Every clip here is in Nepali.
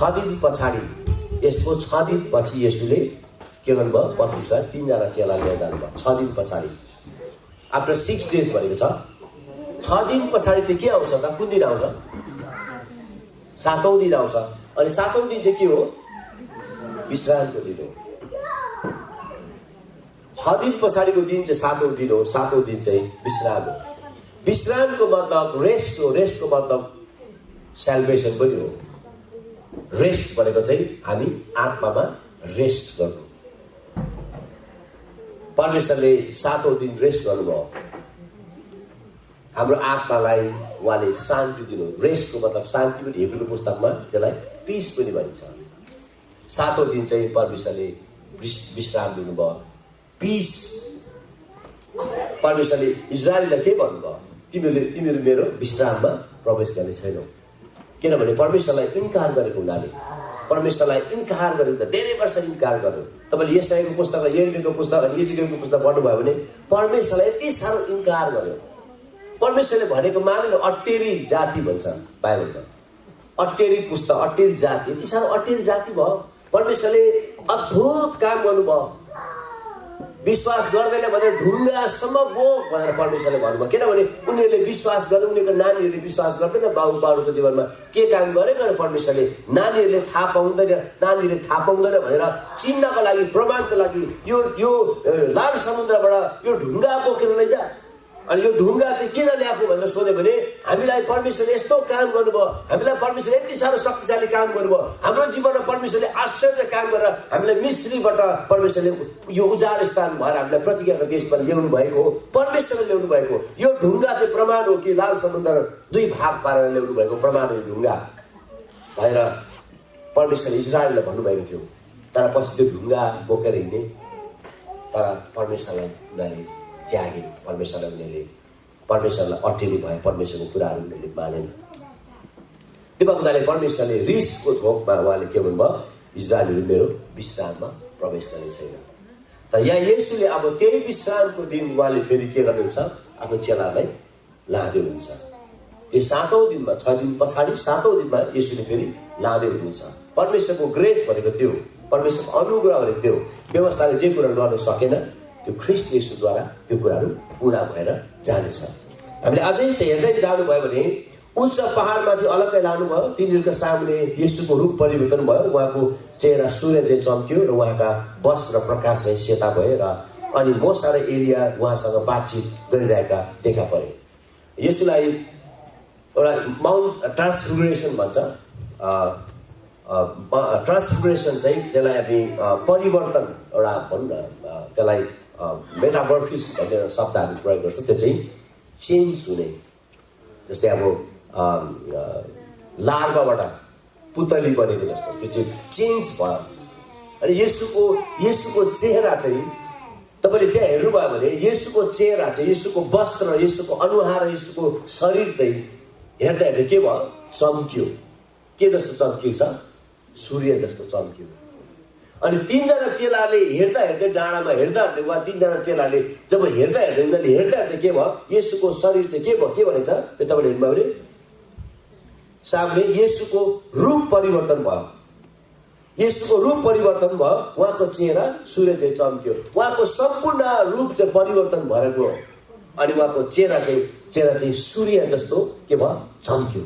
6 दिन पछाडि यसको 6 दिन पछि येशूले के गर्नुभयो? पत्रुसलाई 3 जना चेला लिएर जानुभयो। 6 दिन पछाडि आफ्टर 6 days भनेको छ। 6 दिन पछाडि चाहिँ के आउँछ त? कुन दिन आउँछ? 7औं दिन आउँछ। अनि 7औं दिन चाहिँ के हो? विश्रामको दिन हो। 6 दिन पछाडिको दिन चाहिँ 7औं दिन हो। 7औं दिन चाहिँ विश्राम हो। विश्रामको मतलब रेस्ट हो। रेस्टको मतलब सेल्भेसन पनि हो। रेस्ट भनेको चाहिँ हामी आत्मामा रेस्ट गर्नु। परमेश्वरले 7औं दिन रेस्ट गर्नुभयो। हाम्रो आत्मालाई उहाँले शान्ति दिनु। रेस्टको मतलब शान्ति पनि हिब्रूको पुस्तकमा त्यसलाई पिस पनि भनिन्छ। 7औं दिन चाहिँ परमेश्वरले विश्राम दिनुभयो। पिस। परमेश्वरले इजरायललाई के भन्नुभयो? तिमीहरू मेरो विश्राममा प्रवेश गर्ने छैनौ। किनभने परमेश्वरलाई इन्कार गरेको हुनाले, परमेश्वरलाई इन्कार गरेको, धेरै वर्ष इन्कार गर्यो। तपाईले यशायाको पुस्तक र यिर्मयाको पुस्तक अनि एजेकियलको पुस्तक पढ्नुभयो भने परमेश्वरलाई यति साह्रो इन्कार गर्यो। परमेश्वरले भनेको मानेन। अटेरी जाति भन्छ बाइबलमा। अटेरी पुस्तक, अटेरी जाति, यति साह्रो अटेरी जाति भयो। परमेश्वरले अद्भुत काम गर्नुभयो। विश्वास गर्दैन भनेर ढुङ्गासम्म बोक भनेर परमेश्वरले भन्नुभयो। किनभने उनीहरूले विश्वास गर्दै, उनीहरूको नानीहरूले विश्वास गर्दैन बाबुको जीवनमा के काम गरे गरेर परमेश्वरले नानीहरूले थाहा पाउँदैन, नानीहरूले थाहा पाउँदैन भनेर चिन्नको लागि, प्रमाणको लागि यो लाल समुद्रबाट यो ढुङ्गा बोकेर लैजा। अनि यो ढुङ्गा चाहिँ किन ल्याएको भनेर सोध्यो भने हामीलाई परमेश्वरले यस्तो काम गर्नुभयो, हामीलाई परमेश्वरले यति साह्रो शक्तिशाली काम गर्नुभयो, हाम्रो जीवनमा परमेश्वरले आश्चर्य काम गरेर हामीलाई मिस्रीबाट परमेश्वरले यो उजाड स्थान भएर हामीलाई प्रतिज्ञाको देशमा ल्याउनु भएको हो। परमेश्वरले ल्याउनु भएको यो ढुङ्गा चाहिँ प्रमाण हो कि लाल समुद्र 2 भाग पारेर ल्याउनु भएको प्रमाण हो। यो ढुङ्गा भएर परमेश्वरले इजरायललाई भन्नुभएको थियो। तर पछि त्यो ढुङ्गा बोकेर हिँडे, तर परमेश्वरलाई उनीहरूले त्यागे। परमेश्वरलाई अटेरी भए। परमेश्वरको कुराहरू उनीहरूले मानेन। त्यो हुँदाखेरि परमेश्वरले रिसको झोकमा उहाँले के भन्नुभयो? इजरायलले मेरो विश्राममा प्रवेश गर्ने छैन। तर यहाँ येशूले अब त्यही विश्रामको दिन उहाँले फेरि के गर्दै हुन्छ? आफ्नो चेलालाई लाँदै हुनुहुन्छ। यो 7औं दिनमा, 6 दिन पछाडि 7औं दिनमा येशूले फेरि लाँदै हुनुहुन्छ। परमेश्वरको ग्रेस भनेको त्यो, परमेश्वरको अनुग्रह भनेको त्यो। व्यवस्थाले जे कुरा गर्न सकेन त्यो ख्रीष्ट येशूद्वारा त्यो कुराहरू पूरा भएर जानेछ। हामीले अझै त हेर्दै जानुभयो भने उच्च पहाडमाथि अलग्गै लानुभयो। तिनीहरूका सामने येशूको रूप परिवर्तन भयो। उहाँको चेहरा सूर्य चाहिँ चम्क्यो र उहाँका वस्त्र र प्रकाश चाहिँ सेता भए र अनि मोसा र एलिया उहाँसँग बातचित गरिरहेका देखा परे। येशूलाई एउटा माउन्ट ट्रान्सफिगरेसन भन्छ। ट्रान्सफिगरेसन चाहिँ त्यसलाई हामी परिवर्तन एउटा भनौँ न, त्यसलाई मेटामर्फिस भन्ने शब्दहरू प्रयोग गर्छ। त्यो चाहिँ चेन्ज हुने। जस्तै अब लार्भाबाट पुतली बनेको जस्तो त्यो चाहिँ चेन्ज भयो। अनि येशूको चेहरा चाहिँ तपाईँले त्यहाँ हेर्नुभयो भने येशूको चेहरा चाहिँ, येशूको वस्त्र, येशूको अनुहार, येशूको शरीर चाहिँ हेर्दा हेर्दै के भयो? चम्कियो। के जस्तो चम्किएको छ? सूर्य जस्तो चम्कियो। अनि 3 जना चेलाले हेर्दा हेर्दै डाँडामा हेर्दा हेर्दै उहाँ 3 जना चेलाले जब हेर्दा हेर्दै उनीहरूले हेर्दा हेर्दै के भयो? येशूको शरीर चाहिँ के भयो? के भनेछ त्यो तपाईँले हेर्नुभयो भने सामने येशूको रूप परिवर्तन भयो। येशूको रूप परिवर्तन भयो। उहाँको चेहरा सूर्य चाहिँ चम्क्यो। उहाँको सम्पूर्ण रूप चाहिँ परिवर्तन भएर गयो। अनि उहाँको चेहरा चाहिँ सूर्य जस्तो के भयो? चम्क्यो।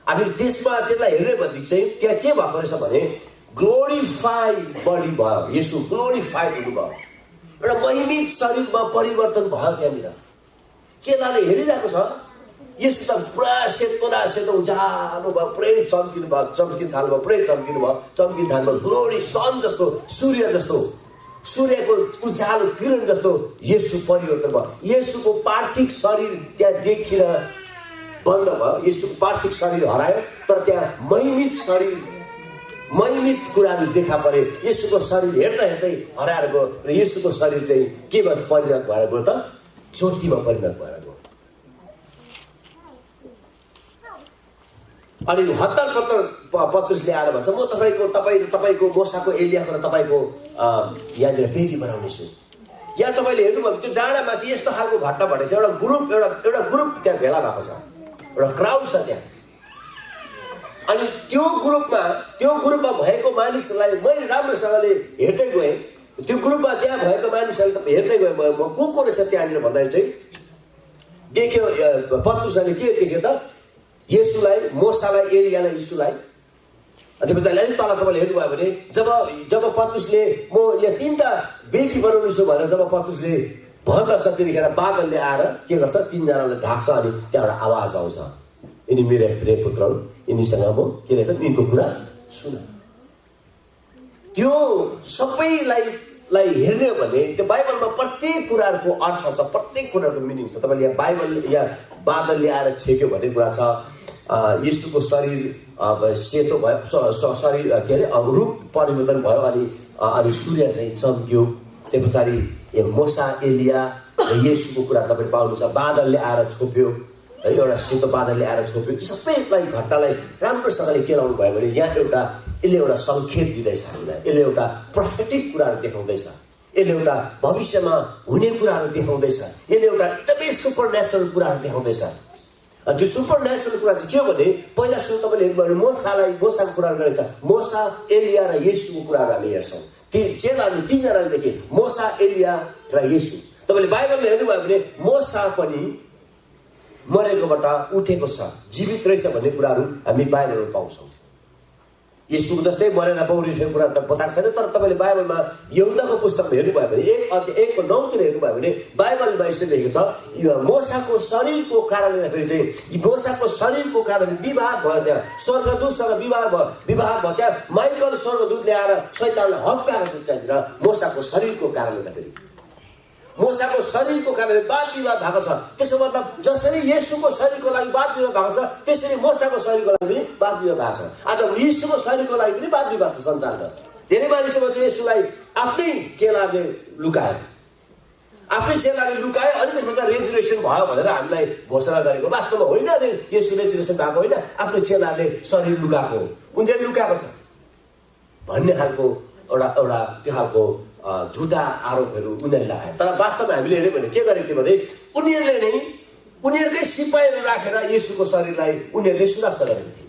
हामी त्यसमा त्यसलाई हेर्ने भनेदेखि चाहिँ त्यहाँ के भएको रहेछ भने ग्लोरिफाइड बडी भयो। येशू ग्लोरिफाइड हुनुभयो। एउटा महिमित शरीरमा परिवर्तन भयो। त्यहाँनिर चेलाले हेरिरहेको छ। येशू त पुरा सेतो उज्यालो भयो, पुरै चम्किनु भयो, चम्किन थाल्नुभयो, पुरै चम्किनु भयो, चम्किन थाल्नुभयो। ग्लोरी सन जस्तो, सूर्य जस्तो, सूर्यको उज्यालो किरण जस्तो येशू परिवर्तन भयो। येशूको पार्थिव शरीर त्यहाँ देखिन बन्द भयो। येशूको पार्थिव शरीर हरायो, तर त्यहाँ महिमित शरीर, महिमित कुराहरू देखा परे। येशूको शरीर हेर्दै हेर्दै हराएर गयो र येशूको शरीर चाहिँ केमा परिणत भएर गयो त? ज्योतिमा परिणत भएर गयो। अनि हत्तर पत्रुसले आएर भन्छ, म तपाईँको मोसाको एलियाको र तपाईँको यहाँनिर वेदी बनाउनेछु। यहाँ तपाईँले हेर्नुभयो भने त्यो डाँडामाथि यस्तो खालको घटना भनेको छ। एउटा ग्रुप त्यहाँ भेला भएको छ, एउटा क्राउड छ त्यहाँ। अनि त्यो ग्रुपमा भएको मानिसहरूलाई मैले राम्रोसँगले हेर्दै गएँ। त्यो ग्रुपमा त्यहाँ भएको मानिसहरूले हेर्दै गएँ म को रहेछ त्यहाँनिर भन्दाखेरि चाहिँ देख्यो पत्रुसले के देख्यो त येशूलाई, मोसालाई, एलियालाई, यीशुलाई। त्यसपछि अलिक तल तपाईँले हेर्नुभयो भने जब पत्रुसले म यहाँ 3टा बेदी बनाउनु छु भनेर जब पत्रुसले भन्दछ त्यतिखेर बादलले आएर के गर्छ 3जनालाई ढाक्छ अनि त्यहाँबाट आवाज आउँछ यिनी मेरो प्रिय पुत्रहरू यिनीसँग म के रहेछ यिनको कुरा सुन। त्यो सबैलाई हेर्ने हो भने त्यो बाइबलमा प्रत्येक कुराहरूको अर्थ छ, प्रत्येक कुराको मिनिङ छ। तपाईँले यहाँ बाइबल यहाँ बादलले आएर छेक्यो भन्ने कुरा छ। यीशुको शरीर सेतो भयो, शरीर के अरे रूप परिवर्तन भयो अनि सूर्य चाहिँ चम्क्यो। त्यो पछाडि मोसा, एलिया र येशूको कुरा तपाईँले पाउनुहुन्छ। बादलले आएर छोप्यो है, एउटा सेतो बादलले आएर छोप्यो। सबैलाई घटनालाई राम्रोसँगले के लाउनु भयो भने यहाँ यसले एउटा सङ्केत दिँदैछ हामीलाई। यसले एउटा प्रोफेटिक कुराहरू देखाउँदैछ, यसले एउटा भविष्यमा हुने कुराहरू देखाउँदैछ, यसले एउटा एकदमै सुपर नेचुरल कुराहरू देखाउँदैछ। त्यो सुपर नेचुरल कुरा चाहिँ के हो भने पहिला सुरु तपाईँले हेर्नुभयो भने मोसाको कुरा गरेछ। मोसा, एलिया र येशूको कुराहरू हामी हेर्छौँ। ती चेलाहरूले 3जनाले देखे मोसा, एलिया र येशू। तपाईँले बाइबलमा हेर्नुभयो भने मोसा पनि मरेकोबाट उठेको छ, जीवित रहेछ भन्ने कुराहरू हामी बाइबलमा पाउँछौँ। येशूको जस्तै मरेर बौरिएको कुरा त बताएको छैन, तर तपाईँले बाइबलमा यहुदाको पुस्तकमा हेर्नुभयो भने 1:9 हेर्नुभयो भने बाइबलमा यसरी लेखेको छ मोसाको शरीरको कारणले गर्दाखेरि चाहिँ मोसाको शरीरको कारणले विवाह भयो, त्यहाँ स्वर्गदूतसँग विवाह भयो। त्यहाँ माइकल स्वर्गदूतले आएर शैतानलाई हप्काएको छ त्यहाँनिर मोसाको शरीरको कारणले गर्दाखेरि। मोसाको शरीरको कारणले वाद विवाद भएको छ। त्यसको मतलब जसरी येशूको शरीरको लागि वाद विवाद भएको छ त्यसरी मोसाको शरीरको लागि पनि वाद विवाद भएको छ। आज येशूको शरीरको लागि पनि वाद विवाद छ संसारमा। धेरै मानिसले चाहिँ येशूलाई आफ्नै चेलाले लुकायो अनि त्यसबाट रेजुरेसन भयो भनेर हामीलाई घोषणा गरेको। वास्तवमा होइन, येशू रेजुरेसन भएको होइन, आफ्नो चेलाले शरीर लुकाएको, उनीहरूले लुकाएको छ भन्ने खालको एउटा त्यो खालको झुटा आरोपहरू उनीहरूले लगाए। तर वास्तवमा हामीले हेऱ्यौँ भने के गरेको थियो भने उनीहरूले नै उनीहरूकै सिपाहीहरू राखेर येशूको शरीरलाई उनीहरूले सुरक्षा गरेको थिए।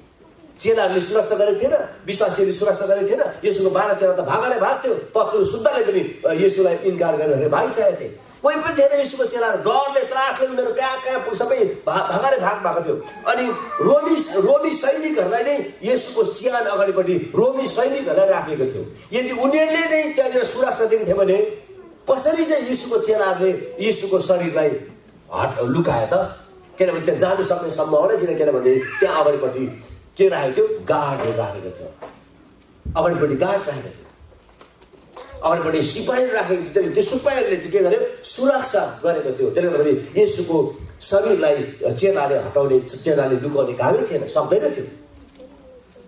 चेलाहरूले सुरक्षा गरेको थिएन, विश्वासीहरूले सुरक्षा गरेको थिएन। येशूको 12 चेला त भागले भाग थियो। पत्रुस शुद्धले पनि येशूलाई इन्कार गरेर भागिसकेको थिए। कोही पनि थिएन येशूको चेलाहरू, डरले त्रासले उनीहरू कहाँ सबै भागले भाग भएको थियो। अनि रोमी सैनिकहरूलाई नै येशूको चिहान अगाडिपट्टि रोमी सैनिकहरूलाई राखेको थियो। यदि उनीहरूले नै त्यहाँनिर सुरक्षा दिएको थियो भने कसरी चाहिँ येशूको चेलाहरूले येशूको शरीरलाई लुकायो त? किनभने त्यहाँ जानु सक्ने सम्भावना थिएन। किनभने त्यहाँ अगाडिपट्टि के राखेको थियो? गार्डहरू राखेको थियो। अगाडिपट्टि गार्ड राखेको थियो, अगाडिपट्टि सिपाही राखेको थियो। त्यो सिपाहीहरूले चाहिँ के गर्यो? सुरक्षा गरेको थियो। त्यसले गर्दाखेरि येशूको शरीरलाई चेलाले लुकाउने कामै थिएन, सक्दैन थियो।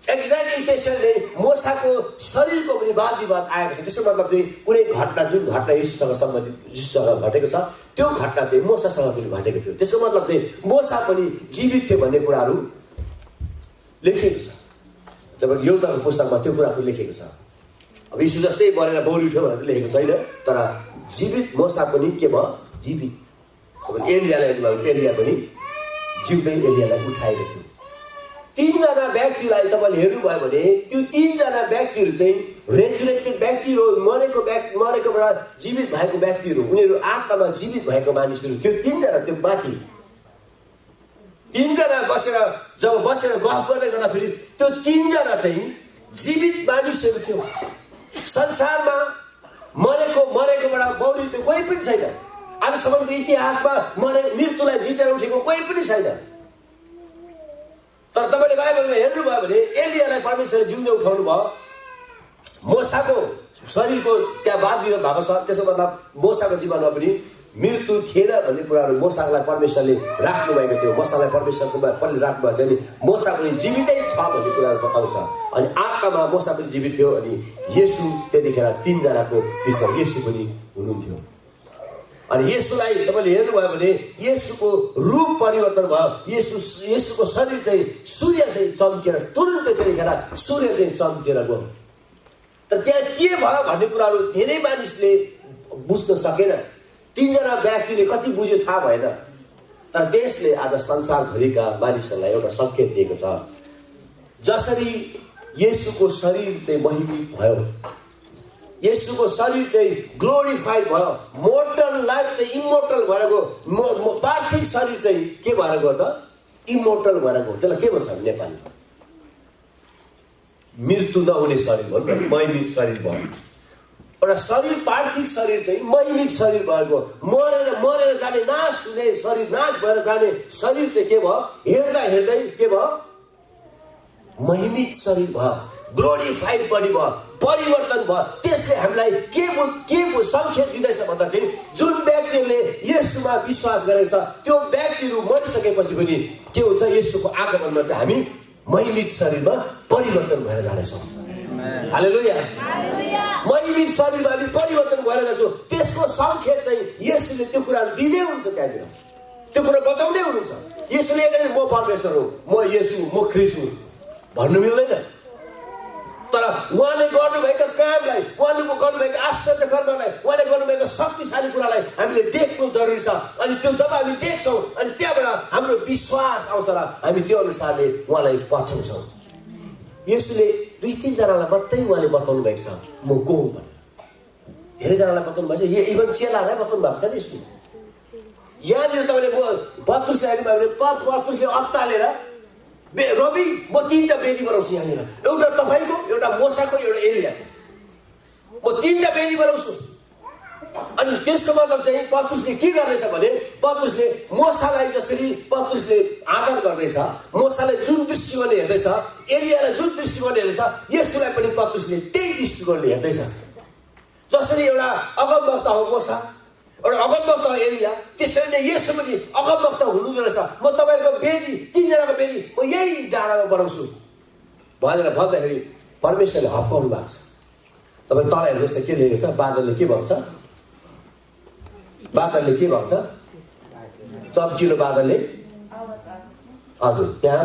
एक्ज्याक्टली त्यसैले मोसाको शरीरको पनि वाद विवाद आएको छ। त्यसको मतलब चाहिँ कुनै घटना जुन घटना येशूसँग सम्बन्धित येशूसँग घटेको छ त्यो घटना चाहिँ मोसासँग पनि घटेको थियो। त्यसको मतलब चाहिँ मोसा पनि जीवित थियो भन्ने कुराहरू लेखिएको छ। जब यहुदाको पुस्तकमा त्यो कुराहरू लेखेको छ। अब यीशु जस्तै मरेर बौरी उठ्यो भनेर लेखेको छैन, तर जीवित मोसा पनि के भयो? जीवित। एलिया पनि जिउँदै एलियालाई उठाएको थियो। 3जना व्यक्तिलाई तपाईँले हेर्नुभयो भने त्यो 3जना व्यक्तिहरू चाहिँ रेजुरेक्टेड व्यक्तिहरू, मरेकोबाट जीवित भएको व्यक्तिहरू, उनीहरू आत्मामा जीवित भएको मानिसहरू। त्यो 3जना त्यो माथि 3जना जब बसेर गफ गर्दै गर्दाखेरि त्यो 3जना चाहिँ जीवित मानिसहरू थियो। संसारमा मरेकोबाट बौरिने कोही पनि छैन। आजसम्मको इतिहासमा मृत्युलाई जितेर उठेको कोही पनि छैन। तर तपाईँले बाइबलमा हेर्नुभयो भने एलियालाई परमेश्वरले जिउँदै उठाउनु भयो। मोसाको शरीरको त्यहाँ वाद विवाद भएको छ। त्यसो मतलब मोसाको जीवनमा पनि मृत्यु थिएन भन्ने कुराहरू मोसालाई परमेश्वरले राख्नुभएको थियो। मोसालाई परमेश्वरको पनि राख्नुभएको थियो। अनि मोसा पनि जीवितै छ भन्ने कुराहरू बताउँछ। अनि आत्मामा मोसा पनि जीवित थियो। अनि येशू त्यतिखेर 3जनाको बिचमा येशू पनि हुनुहुन्थ्यो। अनि येशूलाई तपाईँले हेर्नुभयो भने येशूको रूप परिवर्तन भयो। येशूको शरीर चाहिँ सूर्य चाहिँ चम्किएर तुरुन्तै त्यतिखेर सूर्य चाहिँ चम्किएर गयो। तर त्यहाँ के भयो भन्ने कुराहरू धेरै मानिसले बुझ्न सकेन। 3जना व्यक्तिले कति बुझ्यो थाहा भएन। तर त्यसले आज संसारभरिका मानिसहरूलाई एउटा सङ्केत दिएको छ। जसरी येशूको शरीर चाहिँ महिमित भयो, येशूको शरीर चाहिँ ग्लोरिफाइड भयो, मोर्टल लाइफ चाहिँ इमोर्टल भएर गयो, पार्थिव शरीर चाहिँ के भएर गयो त? इमोर्टल भएर गयो। त्यसलाई के भन्छ नेपालीमा? मृत्यु नहुने शरीर भनौँ न, महिमित शरीर भयो। एउटा शरीर, पार्थिव शरीर चाहिँ महिमित शरीर भएर गयो। मरेर जाने, नाश हुने शरीर, नाश भएर जाने शरीर चाहिँ के भयो? हेर्दा हेर्दै के भयो? महिमित शरीर भयो, ग्लोरिफाइड बडी भयो, परिवर्तन भयो। त्यसले हामीलाई के संकेत दिँदैछ भन्दा चाहिँ जुन व्यक्तिले येशूमा विश्वास गरेको छ त्यो व्यक्तिहरू मरिसकेपछि पनि के हुन्छ? येशूको आगमनमा चाहिँ हामी महिमित शरीरमा परिवर्तन भएर जानेछौँ। हालेलुया। महिमित शरीरमा हामी परिवर्तन भएर जान्छौँ। त्यसको संकेत चाहिँ येशूले त्यो कुराहरू दिँदै हुन्छ, त्यहाँतिर त्यो कुरा बताउँदै हुनुहुन्छ। येशूले एकैछिन म परमेश्वर हो, म येशू, म ख्रीष्ट हुँ भन्नु मिल्दैन। तर उहाँले गर्नुभएका कामलाई, उहाँले गर्नुभएका आश्चर्य कर्मलाई, उहाँले गर्नुभएका शक्तिशाली कुरालाई हामीले देख्नु जरुरी छ। अनि त्यो जब हामी देख्छौँ अनि त्यहाँबाट हाम्रो विश्वास आउँछ र हामी त्यो अनुसारले उहाँलाई पछ्याउँछौँ। येशूले 2-3 जनालाई मात्रै उहाँले बताउनु भएको छ म को हुँ भनेर। धेरैजनालाई बताउनु भएको छ, इभन चेलालाई बताउनु भएको छ नि यसले। यहाँनिर तपाईँले पत्रुसले हेर्नुभयो भने पत्रुसले अत्तालेर रवि म 3टा वेदी बनाउँछु यहाँनिर, एउटा तपाईँको, एउटा मोसाको, एउटा एलियाको, म 3टा वेदी बनाउँछु। अनि त्यसको मतलब चाहिँ पत्रुसले के गर्दैछ भने पत्रुसले मोसालाई जसरी पत्रुसले आदर गर्दैछ, मोसालाई जुन दृष्टिकोणले हेर्दैछ, एलियालाई जुन दृष्टिकोणले हेर्दैछ, यसलाई पनि पत्रुसले त्यही दृष्टिकोणले हेर्दैछ। जसरी एउटा अगमवक्ता हो मोसा, एउटा अगमवक्ता हो एलिया, त्यसरी नै यसो पनि अगमवक्ता हुनुहुँदो रहेछ। म तपाईँहरूको वेदी, 3 जनाको वेदी म यही डाँडामा बनाउँछु भनेर भन्दाखेरि परमेश्वरले हप्काउनु भएको छ। तपाईँ तल हेर्नुहोस् त के लेखेको छ? बादलले के भन्छ? बादलले के भन्छ? चम्किलो बादलले, हजुर, त्यहाँ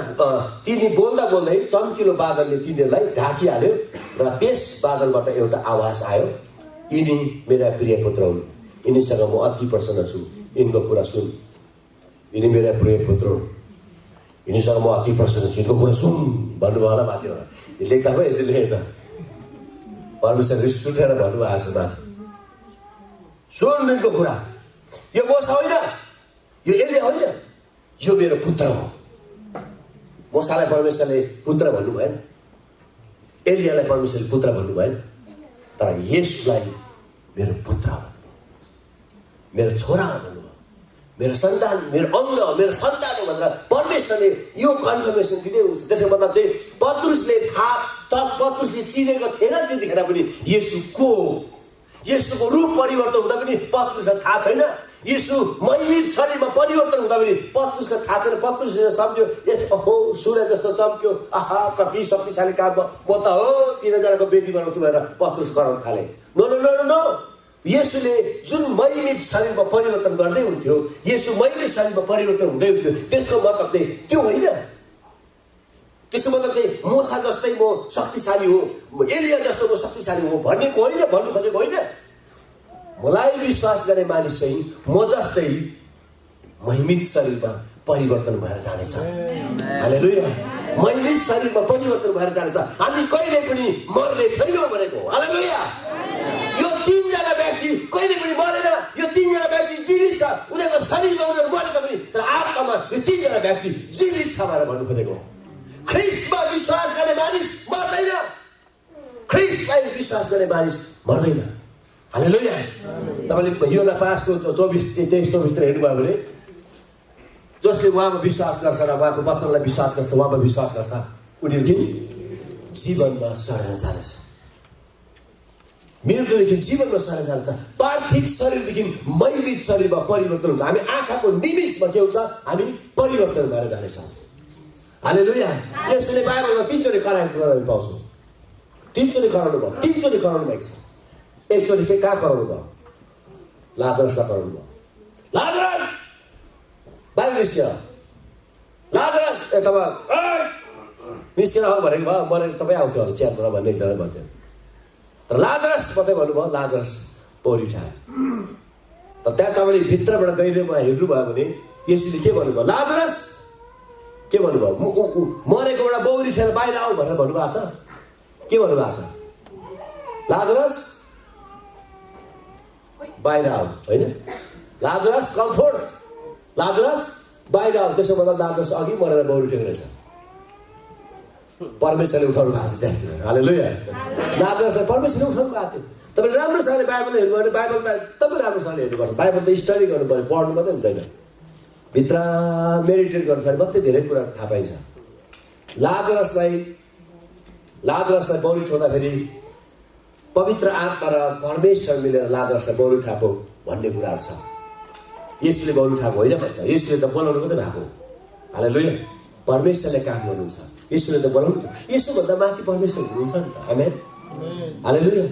तिनी बोल्दा बोल्दै चम्किलो बादलले तिनीहरूलाई ढाकिहाल्यो र त्यस बादलबाट एउटा आवाज आयो, यिनी मेरा प्रिय पुत्र हुन्, यिनीसँग म अति प्रसन्न छु, यिनको कुरा सुन। यिनी मेरा प्रिय पुत्र हुन्, यिनीसँग म अति प्रसन्न छु, यिनको कुरा सुन भन्नुभयो होला माथिबाट। लेख्दा पनि यसरी लेखेछ, परमेश्वर रिस उठेर भन्नुभएको छ माथि, सुन यिनको कुरा। यो मोसा होइन, यो एलिया होइन, यो मेरो पुत्र हो। मोसालाई परमेश्वरले पुत्र भन्नु भएन, एलियालाई परमेश्वरले पुत्र भन्नु भएन, तर यसलाई मेरो पुत्र हो, मेरो छोरा भन्नुभयो, मेरो सन्तान, मेरो अङ्ग, मेरो सन्तान हो भनेर परमेश्वरले यो कन्फर्मेसन दिँदै हुन्छ। त्यसको मतलब चाहिँ पत्रुसले चिनेको थिएन त्यतिखेर पनि येशू को हो। येशूको रूप परिवर्तन हुँदा पनि पत्रुसलाई थाहा छैन। येशू महिमित शरीरमा परिवर्तन हुँदा पनि पत्रुसलाई थाहा छैन। पत्रुसले सम्झ्यो, ओहो सूर्य जस्तो चम्क्यो, आहा कति शक्तिशाली काम, म त हो 3 जनाको वेदी बनाउँछु भनेर पत्रुस कराउन थाले। नो नो नो नो, येशूले जुन महिमित शरीरमा परिवर्तन गर्दै हुन्थ्यो, येशू महिमित शरीरमा परिवर्तन हुँदै हुन्थ्यो, त्यसको मतलब चाहिँ त्यो होइन। त्यसको मतलब चाहिँ मोसा जस्तै म शक्तिशाली हो, एलिया जस्तो म शक्तिशाली हो भनेको होइन, भन्नु खोजेको होइन। मलाई विश्वास गर्ने मानिस चाहिँ म जस्तै महिमित शरीरमा परिवर्तन भएर जानेछ। हालेलुया। महिमित शरीरमा परिवर्तन भएर जानेछ। हामी कहिले पनि मर्ने छैनौँ भनेको। हालेलुया। यो 3 जना व्यक्ति कहिले पनि मरेन, यो 3 जना व्यक्ति जीवित छ। उनीहरूको शरीरमा उनीहरू मरे तापनि तर आत्मामा यो 3 जना व्यक्ति जीवित छ भनेर भन्नु खोजेको। ख्रीष्टमा विश्वास गर्ने मानिस मर्दैन, ख्रीष्टलाई विश्वास गर्ने मानिस मर्दैन। हालेलुया। तपाईँले योना 5को 24-23-24 हेर्नुभयो भने जसले उहाँमा विश्वास गर्छ र उहाँको वचनलाई विश्वास गर्छ, उहाँमा विश्वास गर्छ, उनीहरू जीवनमा सरेर जानेछ। मृत्युदेखि जीवनमा सरेर जानेछ। पार्थिव शरीरदेखि महिमित शरीरमा परिवर्तन हुन्छ। हामी आँखाको निमिषमा के हुन्छ? हामी परिवर्तन भएर जानेछौँ। हालेलुया। यसले बाइबलमा 3 चोटि कराएको हामी पाउँछौँ। 3 चोटि कराउनु भयो, 3 चोटि कराउनु भएको छ। एकचोटि के कहाँ कराउनु भयो? लाजरसलाई कराउनु भयो। लाजरस बाहिर निस्कियो, लाजरस निस्केर आऊ भनेको भए मरेर तपाईँ आउँथ्यो होला च्याटबाट भन्ने एकजना भन्थ्यो। तर लाजरस मात्रै भन्नुभयो, लाजरस पौडी उठायो। तर त्यहाँ तपाईँले भित्रबाट गहिरोमा हेर्नुभयो भने यसले के भन्नुभयो? लाजरस के भन्नुभयो? मरेकोबाट बौरी छैन बाहिर आऊ भनेर भन्नुभएको छ। के भन्नुभएको छ? लाजरस बाहिर आऊ, होइन? लाजरस कम्फोर्ट, लाजरस बाहिर आऊ। त्यसो मतलब लाजरस अघि मरेर बौरी उठेको रहेछ। परमेश्वरले उठाउनु भएको थियो त्यहाँ। हालेलुया। लाजरसलाई परमेश्वरले उठाउनु भएको थियो। तपाईँले राम्रोसँगले बाइबल हेर्नु भने बाइबल त तपाईँ राम्रोसँगले हेर्नुपर्छ। बाइबल त स्टडी गर्नु पर्यो, पढ्नु मात्रै हुँदैन। भित्र मेडिटेट गर्नु मात्रै धेरै कुरा थाहा पाइन्छ। लाजरसलाई बौरी उठाउँदाखेरि पवित्र आत्मा र परमेश्वर मिलेर लाजरसलाई बौरी उठाएको भन्ने कुराहरू छ। यसले बौरी उठाएको होइन भन्छ। यसले त बोलाउनु मात्रै भएको। हालेलुया। परमेश्वरले काम गर्नुहुन्छ। यसले त बोलाउनु। यसोभन्दा माथि परमेश्वर हुनुहुन्छ नि त। आमेन। हालेलुया।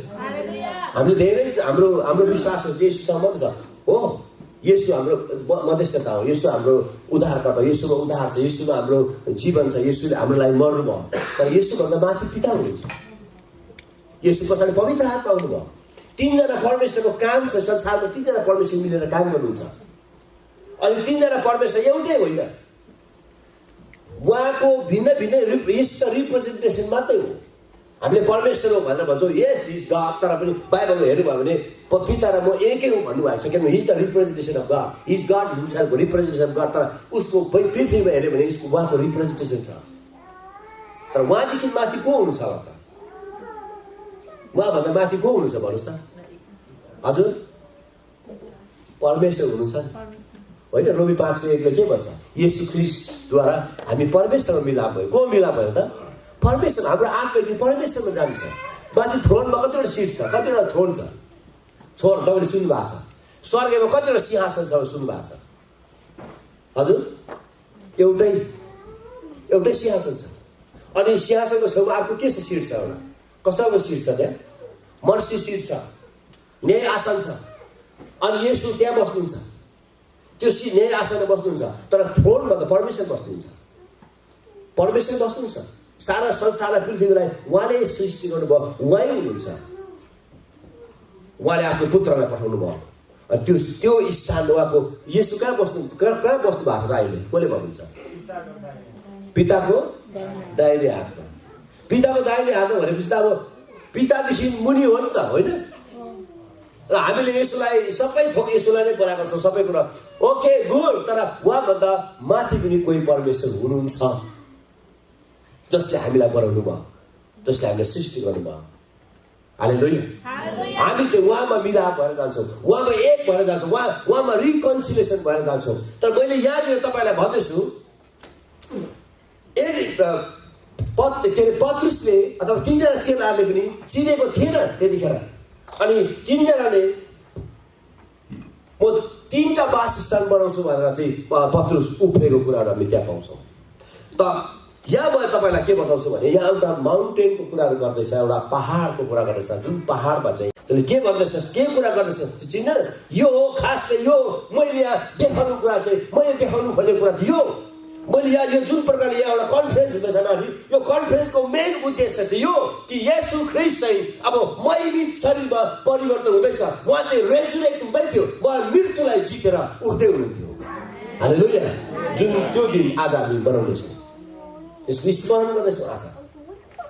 हामीले धेरै हाम्रो विश्वास हो येशूसँग छ हो। येशू हाम्रो मध्यस्थता हो। येशू हाम्रो उद्धारकर्ता। येशूमा उद्धार छ। येशूमा हाम्रो जीवन छ। येशूले हाम्रो लागि मर्नु भयो। तर येशूभन्दा माथि पिता हुनुहुन्छ। येशू पछाडि पवित्र आत्मा आउनुभयो। तीनजना परमेश्वरको काम छ संसारमा। तीनजना परमेश्वर मिलेर काम गर्नुहुन्छ। अनि तीनजना परमेश्वर एउटै होइन। उहाँको भिन्न भिन्न यस्तो रिप्रेजेन्टेसन मात्रै हो। हामीले परमेश्वर हो भनेर भन्छौँ, यस इज गड। तर पनि बाइबलमा हेर्नुभयो भने पिता र म एकै हो भन्नुभएको छ। किनभने he's the representation of God. He's God himself representation of God. तर उसको पृथ्वीमा हेऱ्यो भने उसको उहाँको रिप्रेजेन्टेसन छ। तर उहाँदेखि माथि को हुनुहुन्छ होला त? उहाँभन्दा माथि को हुनुहुन्छ भन्नुहोस् त? हजुर, परमेश्वर हुनुहुन्छ नि, होइन? रोमी 5:1 के भन्छ? येशू ख्रीष्टद्वारा हामी परमेश्वरमा मिलाप भयो। को मिलाप भयो त? परमेश्वर। हाम्रो आत्मादेखि परमेश्वरमा जान्छ। माथि थ्रोनमा कतिवटा सिट छ, कतिवटा थ्रोन छ। तपाईँले सुन्नु भएको छ। स्वर्गमा कतिवटा सिंहासन छ सुन्नु भएको छ? हजुर, एउटै सिंहासन छ। अनि सिंहासनको छेउमा अर्को के छ? सिट छ एउटा। कस्तो खालको सिट छ त्यहाँ? मर्सी सिट छ, न्याय आसन छ। अनि येशू त्यहाँ बस्नुहुन्छ। त्यो न्याय आसनमा बस्नुहुन्छ। तर थ्रोनमा त परमेश्वर बस्नुहुन्छ। परमेश्वर बस्नुहुन्छ। सारा संसारलाई पृथ्वीलाई उहाँले सृष्टि गर्नुभयो। उहाँ हुनुहुन्छ। उहाँले आफ्नो पुत्रलाई पठाउनु भयो। अनि त्यो स्थान उहाँको येशू कहाँ बस्नु भएको छ अहिले? कसले भन्नुहुन्छ? पिताको दाहिने हातमा। पिताको दाहिने हातमा भनेपछि त अब पितादेखि मुनि हो नि त, होइन? र हामीले यसोलाई सबै थोक यसोलाई नै बोलाएको छौँ सबै कुरा। Okay good. तर उहाँभन्दा माथि पनि कोही परमेश्वर हुनुहुन्छ जसले हामीलाई बनाउनु भयो, जसले हामीलाई सृष्टि गर्नुभयो। हालेलुया। हामी चाहिँ उहाँमा मिलाप भएर जान्छौँ, उहाँमा एक भएर जान्छौँ, उहाँमा रिकन्सिलिएसन भएर जान्छौँ। तर मैले यहाँनिर तपाईँलाई भन्दैछु, पत्रुसले अथवा तीनजना चेलाहरूले पनि चिनेको थिएन त्यतिखेर। अनि तीनजनाले म 3टा वासस्थान बनाउँछु भनेर चाहिँ पत्रुस उफ्रेको कुराहरू हामी त्यहाँ पाउँछौँ। त यहाँ म तपाईँलाई के बताउँछु भने यहाँ एउटा माउन्टेनको कुराहरू गर्दैछ, एउटा पहाडको कुरा गर्दैछ। जुन पहाडमा चाहिँ त्यसले के भन्दैछ, के कुरा गर्दैछ चिन्दैन? यो हो खास चाहिँ यो मैले यहाँ देखाउनु कुरा चाहिँ मैले देखाउनु खोजेको कुरा थियो। मैले यहाँ यो जुन प्रकारले यहाँ एउटा कन्फरेन्स हुँदैछ माथि, यो कन्फरेन्सको मेन उद्देश्य चाहिँ यो कि येशू ख्रीष्ट चाहिँ अब महिमित शरीरमा परिवर्तन हुँदैछ। उहाँ चाहिँ रेजुरेक्ट हुँदै थियो। उहाँ मृत्युलाई जितेर उठ्दै हुनुहुन्थ्यो। हालेलुया। जुन त्यो दिन आज हामी बनाउँदैछौँ, यसको स्मरण गर्दैछौँ आज।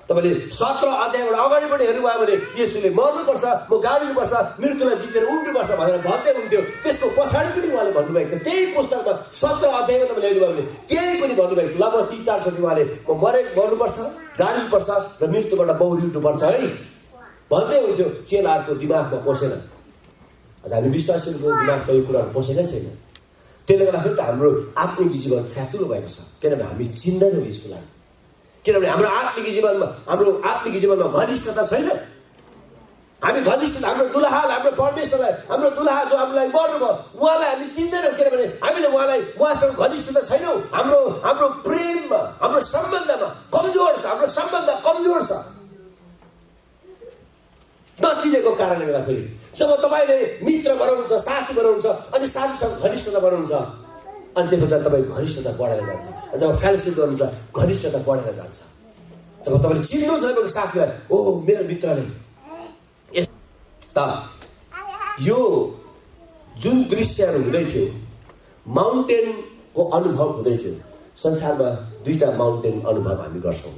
तपाईँले 17 अध्यायबाट अगाडि पनि हेर्नुभयो भने येशूले मर्नुपर्छ, म गाड्नुपर्छ, मृत्युलाई जितेर उठ्नुपर्छ भनेर भन्दै हुन्थ्यो। त्यसको पछाडि पनि उहाँले भन्नुभएको छ। त्यही पुस्तकमा 17 अध्यायमा तपाईँले हेर्नुभयो भने केही पनि भन्नुभएको छ। लगभग 3-4 चोटि उहाँले म मर्नुपर्छ, गाड्नुपर्छ र मृत्युबाट बौरी उठ्नुपर्छ है भन्दै हुन्थ्यो। चेलाहरूको दिमागमा पसेन। आज हामी विश्वासीहरूको दिमागमा यो कुराहरू पसेकै छैन। त्यसले गर्दाखेरि त हाम्रो आत्मिक जीवन फ्यातुलो भएको छ। किनभने हामी चिन्दैनौँ येशूलाई। किनभने हाम्रो आत्मिक जीवनमा घनिष्ठता छैन। हामी घनिष्ठता हाम्रो दुलहालाई, हाम्रो परमेश्वरलाई, हाम्रो दुलहा जो हामीलाई मर्नुभयो उहाँलाई हामी चिन्दैनौँ। किनभने हामीले उहाँसँग घनिष्ठता छैनौँ। हाम्रो प्रेममा, हाम्रो सम्बन्धमा कमजोर छ। हाम्रो सम्बन्ध कमजोर छ नचिनेको कारणले गर्दाखेरि। जब तपाईँले मित्र बनाउनुहुन्छ, साथी बनाउनुहुन्छ, अनि साथीसँग घनिष्ठता बनाउनुहुन्छ, अनि त्यो पछाडि तपाईँको घनिष्ठता बढेर जान्छ। जब फेलोसिप गर्नुहुन्छ घनिष्ठता बढेर जान्छ। जब तपाईँले चिन्नुहुन्छ तपाईँको साथीलाई, ओ मेरो मित्रले, त यो जुन दृश्यहरू हुँदै थियो, माउन्टेनको अनुभव हुँदै थियो, संसारमा दुईटा माउन्टेन अनुभव हामी गर्छौँ।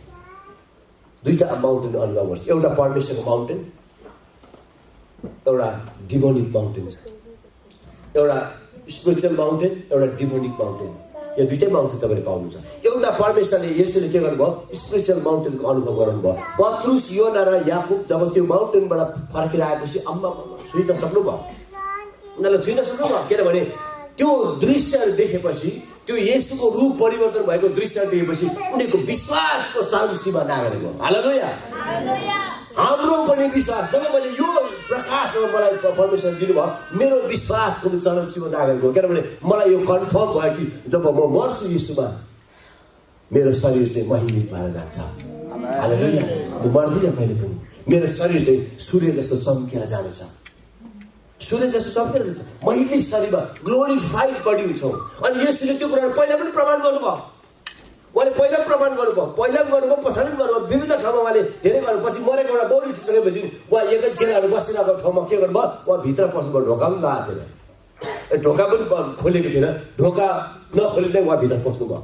दुईटा माउन्टेन अनुभव गर्छौँ। एउटा परमेश्वरको माउन्टेन, एउटा डिमोनिक माउन्टेन छ। एउटा स्पिरिचुअल माउन्टेन, एउटा डिमोनिक माउन्टेन। यो दुईटै माउन्टेन तपाईँले पाउनुहुन्छ। एउटा परमेश्वरले यसरी के गर्नुभयो, स्पिरिचुअल माउन्टेनको अनुभव गराउनुभयो। पत्रुस, योना र याकुब जब त्यो माउन्टेनबाट फर्केर आएपछि अम्मा छुइ त सक्नुभयो, उनीहरूलाई छुइन सक्नुभयो। किनभने त्यो दृश्यहरू देखेपछि, त्यो येशूको रूप परिवर्तन भएको दृश्यहरू देखेपछि उनीहरूको विश्वासको चरम सीमा नागेको भयो। हालेलुया। हाम्रो पनि विश्वास, जब मैले यो प्रकाशमा मलाई परमेश्वर दिनुभयो, मेरो विश्वासको पनि चरम सीमा नागेको हो। किनभने मलाई यो कन्फर्म भयो कि जब म मर्छु येशूमा, मेरो शरीर चाहिँ महिमित भएर जान्छ। हालेलुया। म मर्दिनँ कहिले पनि। मेरो शरीर चाहिँ सूर्य जस्तो चम्केर जानेछ। सूर्य जस्तो चम्केर जान्छ। महिमित शरीरमा ग्लोरिफाइड बडी हुन्छौँ। अनि यसले त्यो कुराहरू पहिला पनि प्रमाण गर्नुभयो। उहाँले पहिला प्रमाण गर्नुभयो, पहिला पनि गर्नुभयो, पछाडि पनि गर्नुभयो। विभिन्न ठाउँमा उहाँले धेरै गर्नुभयो। पछि मरेको एउटा बौरी उठिसकेपछि उहाँ एकै चेलाहरू बसिरहेको ठाउँमा के गर्नुभयो, उहाँ भित्र पस्नुभयो। ढोका पनि लगाएको थिएन, ढोका पनि खोलेको थिएन। ढोका नखोलिँदै उहाँ भित्र पस्नुभयो।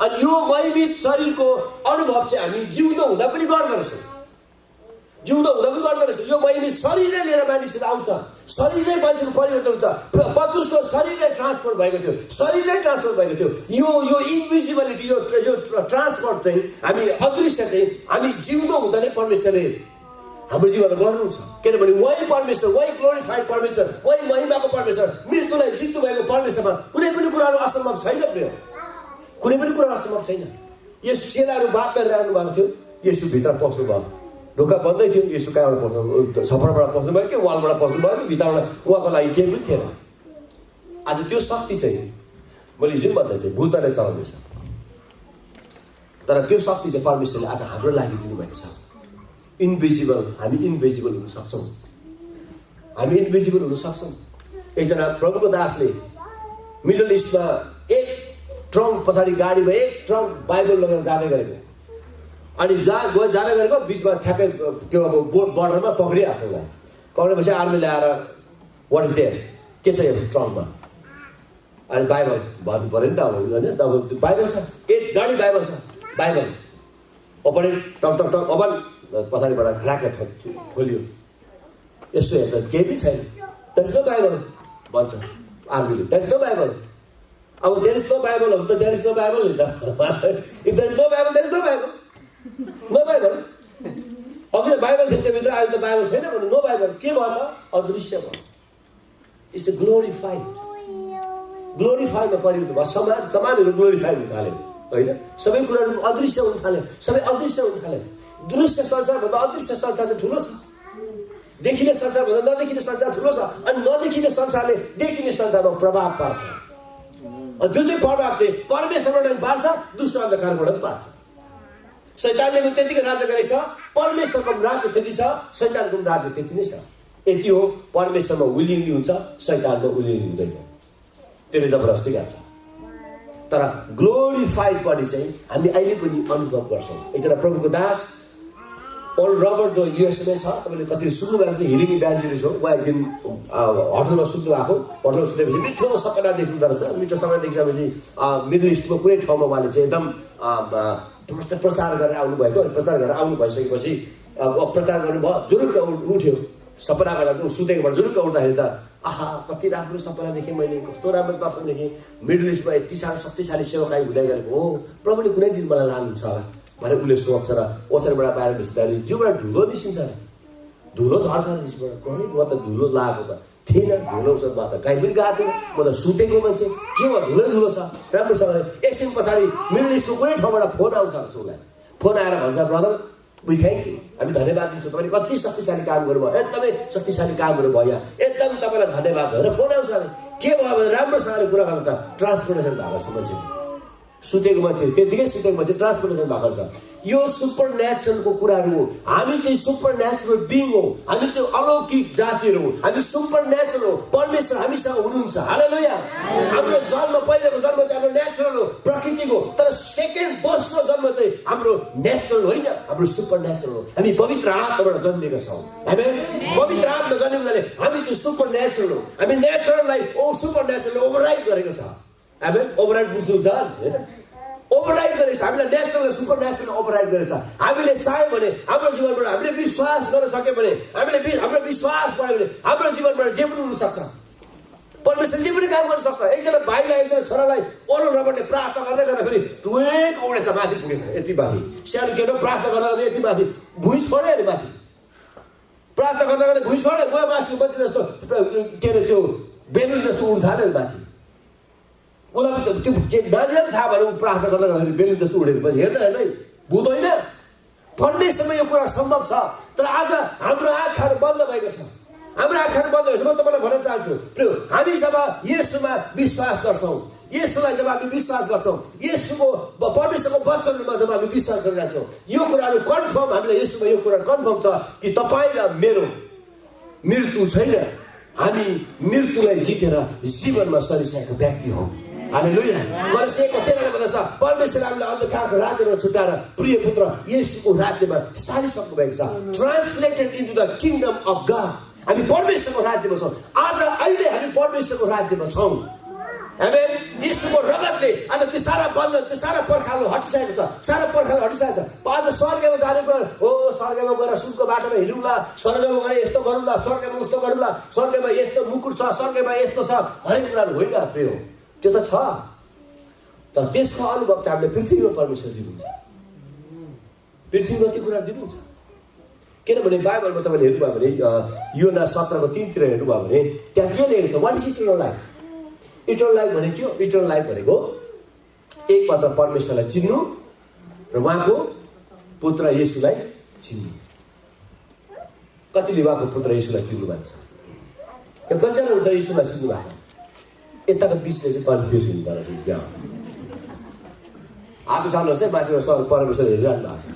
अनि यो महिमित शरीरको अनुभव चाहिँ हामी जिउँदो हुँदा पनि गर्दो रहेछौँ। जिउँदो हुँदा पनि गर्दो रहेछ। यो महिमित शरीरले लिएर मानिसहरू आउँछ। शरीरले मान्छेको परिवर्तन हुन्छ। पत्रुसको शरीरले ट्रान्सफर भएको थियो, शरीरले ट्रान्सफर भएको थियो। यो इन्भिजिबिलिटी, यो ट्रान्सफर चाहिँ हामी अदृश्य चाहिँ हामी जिउँदो हुँदा नै परमेश्वरले हाम्रो जीवनमा गर्नुहुन्छ। किनभने वही परमेश्वर, वही ग्लोरिफाइड परमेश्वर, वही महिमाको परमेश्वर, मृत्युलाई जित्नु भएको परमेश्वरमा कुनै पनि कुराहरू असम्भव छैन। प्रिय, कुनै पनि कुरा असम्भव छैन। यस चेलाहरू बात गरेर आउनु भएको थियो, यसो भित्र पस्नु भयो। ढोका बन्दै थियो, यसो कहाँबाट पस्नु, छपरबाट पस्नु भयो कि वालबाट पस्नु भयो कि भित्रबाट, उहाँको लागि केही पनि थिएन। आज त्यो शक्ति चाहिँ मैले हिजो भन्दै थिएँ, भूतले चलाउँदैछ। तर त्यो शक्ति चाहिँ परमेश्वरले आज हाम्रो लागि दिनुभएको छ। इन्भिजिबल, हामी इन्भिजिबल हुन सक्छौँ। हामी इन्भिजिबल हुन सक्छौँ। एकजना प्रभुको दासले मिडल इस्टमा एक ट्रङ्क पछाडि गाडीमा एक ट्रङ्क बाइबल लगेर जाँदै गरेको। अनि जाँदै गरेको बिचमा ठ्याक्कै त्यो अब बोर्डरमा पक्रिहाल्छ उसलाई। पक्रेपछि आर्मीले आएर वाट इज देयर, के छ यो ट्रङ्कमा? अनि बाइबल भन्नु पऱ्यो नि त। अब होइन त, अब बाइबल छ, एक गाडी बाइबल छ। बाइबल ओपन टक टक टक ओपन, पछाडिबाट राखेर खोलियो। यसो हेर्दा केही पनि छैन। द्याट इज नो बाइबल भन्छ आर्मीले। That is no Bible. अब देयर इज नो बाइबल हो त देयर इज नो बाइबल नि त। If there is no Bible, there is no Bible. No Bible. अघि त बाइबल थियो त्योभित्र, अहिले त बाइबल छैन भने नो बाइबल। के भयो त? अदृश्य भयो। It's the glorified. ग्लोरिफाइडमा परिवर्तन भयो। समानहरू ग्लोरिफाइड हुन थाल्यो होइन। सबै कुराहरू अदृश्य हुन थाल्यो, सबै अदृश्य हुन थाल्यो। दृश्य संसारभन्दा अदृश्य संसार चाहिँ ठुलो छ। देखिने संसारभन्दा नदेखिने संसार ठुलो छ। अनि नदेखिने संसारले देखिने संसारमा प्रभाव पार्छ। त्यो चाहिँ प्रभाव चाहिँ परमेश्वरबाट पनि पार्छ, दुष्ट अन्धकारबाट पनि पार्छ। शैतानले पनि त्यतिकै राज्य गरेछ, परमेश्वरको राज्य त्यति छ, शैतानको राज्य त्यति नै छ। यति हो, परमेश्वरमा उलिङ्गी हुन्छ, शैतानमा उलिङ्गी हुँदैन। त्यसले जबरजस्ती गर्छ। तर ग्लोरिफाइड बडी चाहिँ हामी अहिले पनि अनुभव गर्छौँ। एकजना प्रभुको दास पल रबर्ट जो युएसमा छ, तपाईँले कति सुन्नु भएको छ, हिलिङ इभ्यान्जलिस्ट हो। उहाँ एकदिन होटलमा सुत्नु भएको। होटलमा सुतेपछि मिठो सपना देख्नु रहेछ। मिठो सपना देखिसकेपछि मिडल इस्टको कुनै ठाउँमा उहाँले चाहिँ एकदम प्रचार गरेर आउनुभएको। अनि प्रचार गरेर आउनु भइसकेपछि प्रचार गर्नुभयो, जुरुक्क उठ्यो। सपना गर्दा सुतेकोबाट जुरुक्क उठ्दाखेरि त आहा कति राम्रो सपना देखेँ मैले, कस्तो राम्रो दर्शन देखेँ। मिडल इस्टमा यति साह्रो शक्तिशाली सेवाकाई हुँदै गरेको हो, प्रभुले कुनै दिन मलाई लानुहुन्छ होला भनेर उसले सोच्छ। र ओछ्यानबाट बाहिर निस्किँदाखेरि जिउबाट धुलो निस्किन्छ। धुलो झर्छ निस्किबाट। कहिले म त धुलो लागेको त थिएन, धुलो म त कहीँ पनि गएको थिएन, म त सुतेको मान्छे, के भयो धुलो छ राम्रोसँगले। एकछिन पछाडि मिडल इस्टको कुनै ठाउँबाट फोन आउँछ उसलाई। फोन आएर भन्छ, ब्रदर वी थ्याङ्क यू, हामी धन्यवाद दिन्छौँ, तपाईँले कति शक्तिशाली काम गर्नुभयो, एकदमै शक्तिशाली कामहरू भयो, एकदम तपाईँलाई धन्यवाद भनेर फोन आउँछ। के भयो भने राम्रोसँगले कुरा गर्नु त ट्रान्सपोर्टेसन भएको छ मान्छे। सुतेको मान्छे त्यतिकै सुतेको मान्छे ट्रान्सपोर्टेसन भएको छ। यो सुपर नेचुरलको कुराहरू हो। हामी चाहिँ सुपर नेचुरल बिङ हो। हामी चाहिँ अलौकिक जातिहरू हो। हामी सुपर नेचुरल हो। परमेश्वर हामीसँग हुनुहुन्छ। हालेलुया। हाम्रो जन्म, पहिलेको जन्म चाहिँ हाम्रो नेचुरल हो, प्राकृतिक हो। तर सेकेन्ड, दोस्रो जन्म चाहिँ हाम्रो नेचुरल होइन, हाम्रो सुपर नेचुरल हो। हामी पवित्र आत्माबाट जन्मेका छौँ। आमेन। पवित्र आत्मा जन्मेकोले हामी चाहिँ सुपर नेचुरल हो। हामी नेचुरललाई सुपर नेचुरलले ओभरराइड गरेको छ। आमेन। ओभरराइड बुझ्नुहुन्छ होइन? ओभरराइड गरेछ, हामीलाई नेचरल र सुपर नेचरल ओभरराइड गरेछ। हामीले चाह्यो भने हाम्रो जीवनबाट हामीले विश्वास गर्न सक्यो भने, हाम्रो विश्वास बढ्यो भने हाम्रो जीवनबाट जे पनि हुन सक्छ। परमेश्वर जे पनि काम गर्न सक्छ। एकजना भाइलाई एकजना छोरालाई ओलो रबरले प्रार्थना गर्दै गर्दाखेरि टुवेक उडेछ, माथि पुगेछ, यति माथि। सानो केटो प्रार्थना गर्दा यति माथि भुइँ छोड्यो नि, माथि प्रार्थना गर्दा गर्दै भुइँ छोड्यो, गयो माथि मान्छे जस्तो के अरे त्यो बेलुन जस्तो उड्नु थाल्यो नि माथि। उसलाई त्यो नानीलाई पनि थाहा भएर ऊ प्रार्थना गर्दा गर्दाखेरि बेलुन जस्तो उडेको पछि हेर्दै भूत होइन। परमेश्वरमा यो कुरा सम्भव छ। तर आज हाम्रो आँखाहरू बन्द भएको छ। हाम्रो आँखाहरू बन्द भएको छ। म तपाईँलाई भन्न चाहन्छु, हामी जब येशूमा विश्वास गर्छौँ, येशूलाई जब हामी विश्वास गर्छौँ, येशूको परमेश्वरको वचनमा जब हामी विश्वास गरेर जान्छौँ, यो कुराहरू कन्फर्म, हामीलाई येशूमा यो कुरा कन्फर्म छ कि तपाईँ र मेरो मृत्यु छैन। हामी मृत्युलाई जितेर जीवनमा सरिसकेको व्यक्ति हौँ। हालेलुया। कलेसिया 1:13 भन्दछ, परमेश्वरले हामीलाई अन्धकारको राज्यबाट छुटाएर प्रिय पुत्र येशूको राज्यमा सारिसक्नु भएको छ। Translated into the kingdom of God. हामी परमेश्वरको राज्यमा छौँ। आज अहिले हामी परमेश्वरको राज्यमा छौँ। आमेन। येशूको रगतले आज त्यो सारा बन्धन, त्यो सारा पर्खाल हटिसकेको छ। सारा पर्खाल हटिसकेको छ। आज स्वर्गमा जाने कुरा हो, स्वर्गमा गएर सुनको बाटोमा हिँडौँला, स्वर्गमा गएर यस्तो गरौँला, स्वर्गमा उस्तो गरौँला, स्वर्गमा यस्तो मुकुट छ, स्वर्गमा यस्तो छ, हरेक कुराहरू होइन प्रिय। त्यो त छ, तर त्यसको अनुभव चाहिँ हामीले पृथ्वीमा परमेश्वर दिनुहुन्छ। पृथ्वीमा त्यो कुरा दिनुहुन्छ। किनभने बाइबलमा तपाईँले हेर्नुभयो भने योना 17:3 हेर्नुभयो भने त्यहाँ के लेखेको छ, what is eternal life? Eternal life भनेको के हो? इटर्नल लाइफ भनेको एक मात्र परमेश्वरलाई चिन्नु र उहाँको पुत्र येशूलाई चिन्नु। कतिले उहाँको पुत्र येशूलाई चिन्नु भएको छ? कतिजना हुन्छ येशूलाई चिन्नु भएको? यताको बिचले चाहिँ कन्फ्युज हुनु पर्छ। त्यहाँ हात उठाल्नुहोस् है, माथिबाट सर परमेश्वर हेरिरहनु भएको छ।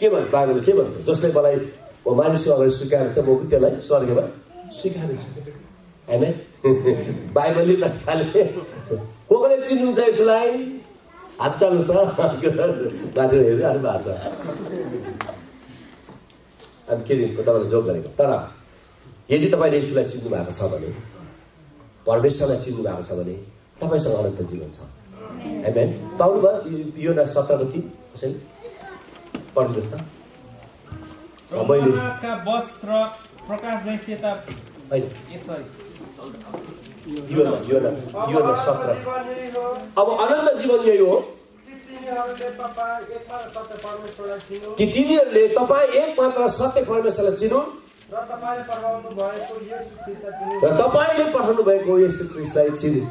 के भन्छ बाइबलले? के भन्छ? जसले मलाई मानिसको अगाडि स्वीकार्छ म पनि त्यसलाई स्वर्गमा स्वीकार्छु। होइन बाइबलले त खाले को कसले चिन्नुहुन्छ यसलाई? हात चाल्नुहोस् त, माथि हेरिरहनु भएको छ। अनि के तपाईँलाई जोक गरेको। तर यदि तपाईँले यसलाई चिन्नु भएको छ भने, परमेश्वरलाई चिन्नु भएको छ भने तपाईँसँग अनन्त जीवन छ। आमेन। पाउनुभयो? योना 17:3 कसैले पढिदिनुहोस् त। मैले वस्त्र प्रकाश जैसेता होइन, योना 17। अब अनन्त जीवन यही हो कि तिनीहरूले तपाईँ एक मात्र सत्य परमेश्वरलाई चिन्नु र तपाईँले पठाउनु भएको येशू ख्रीष्टलाई चिन्नु।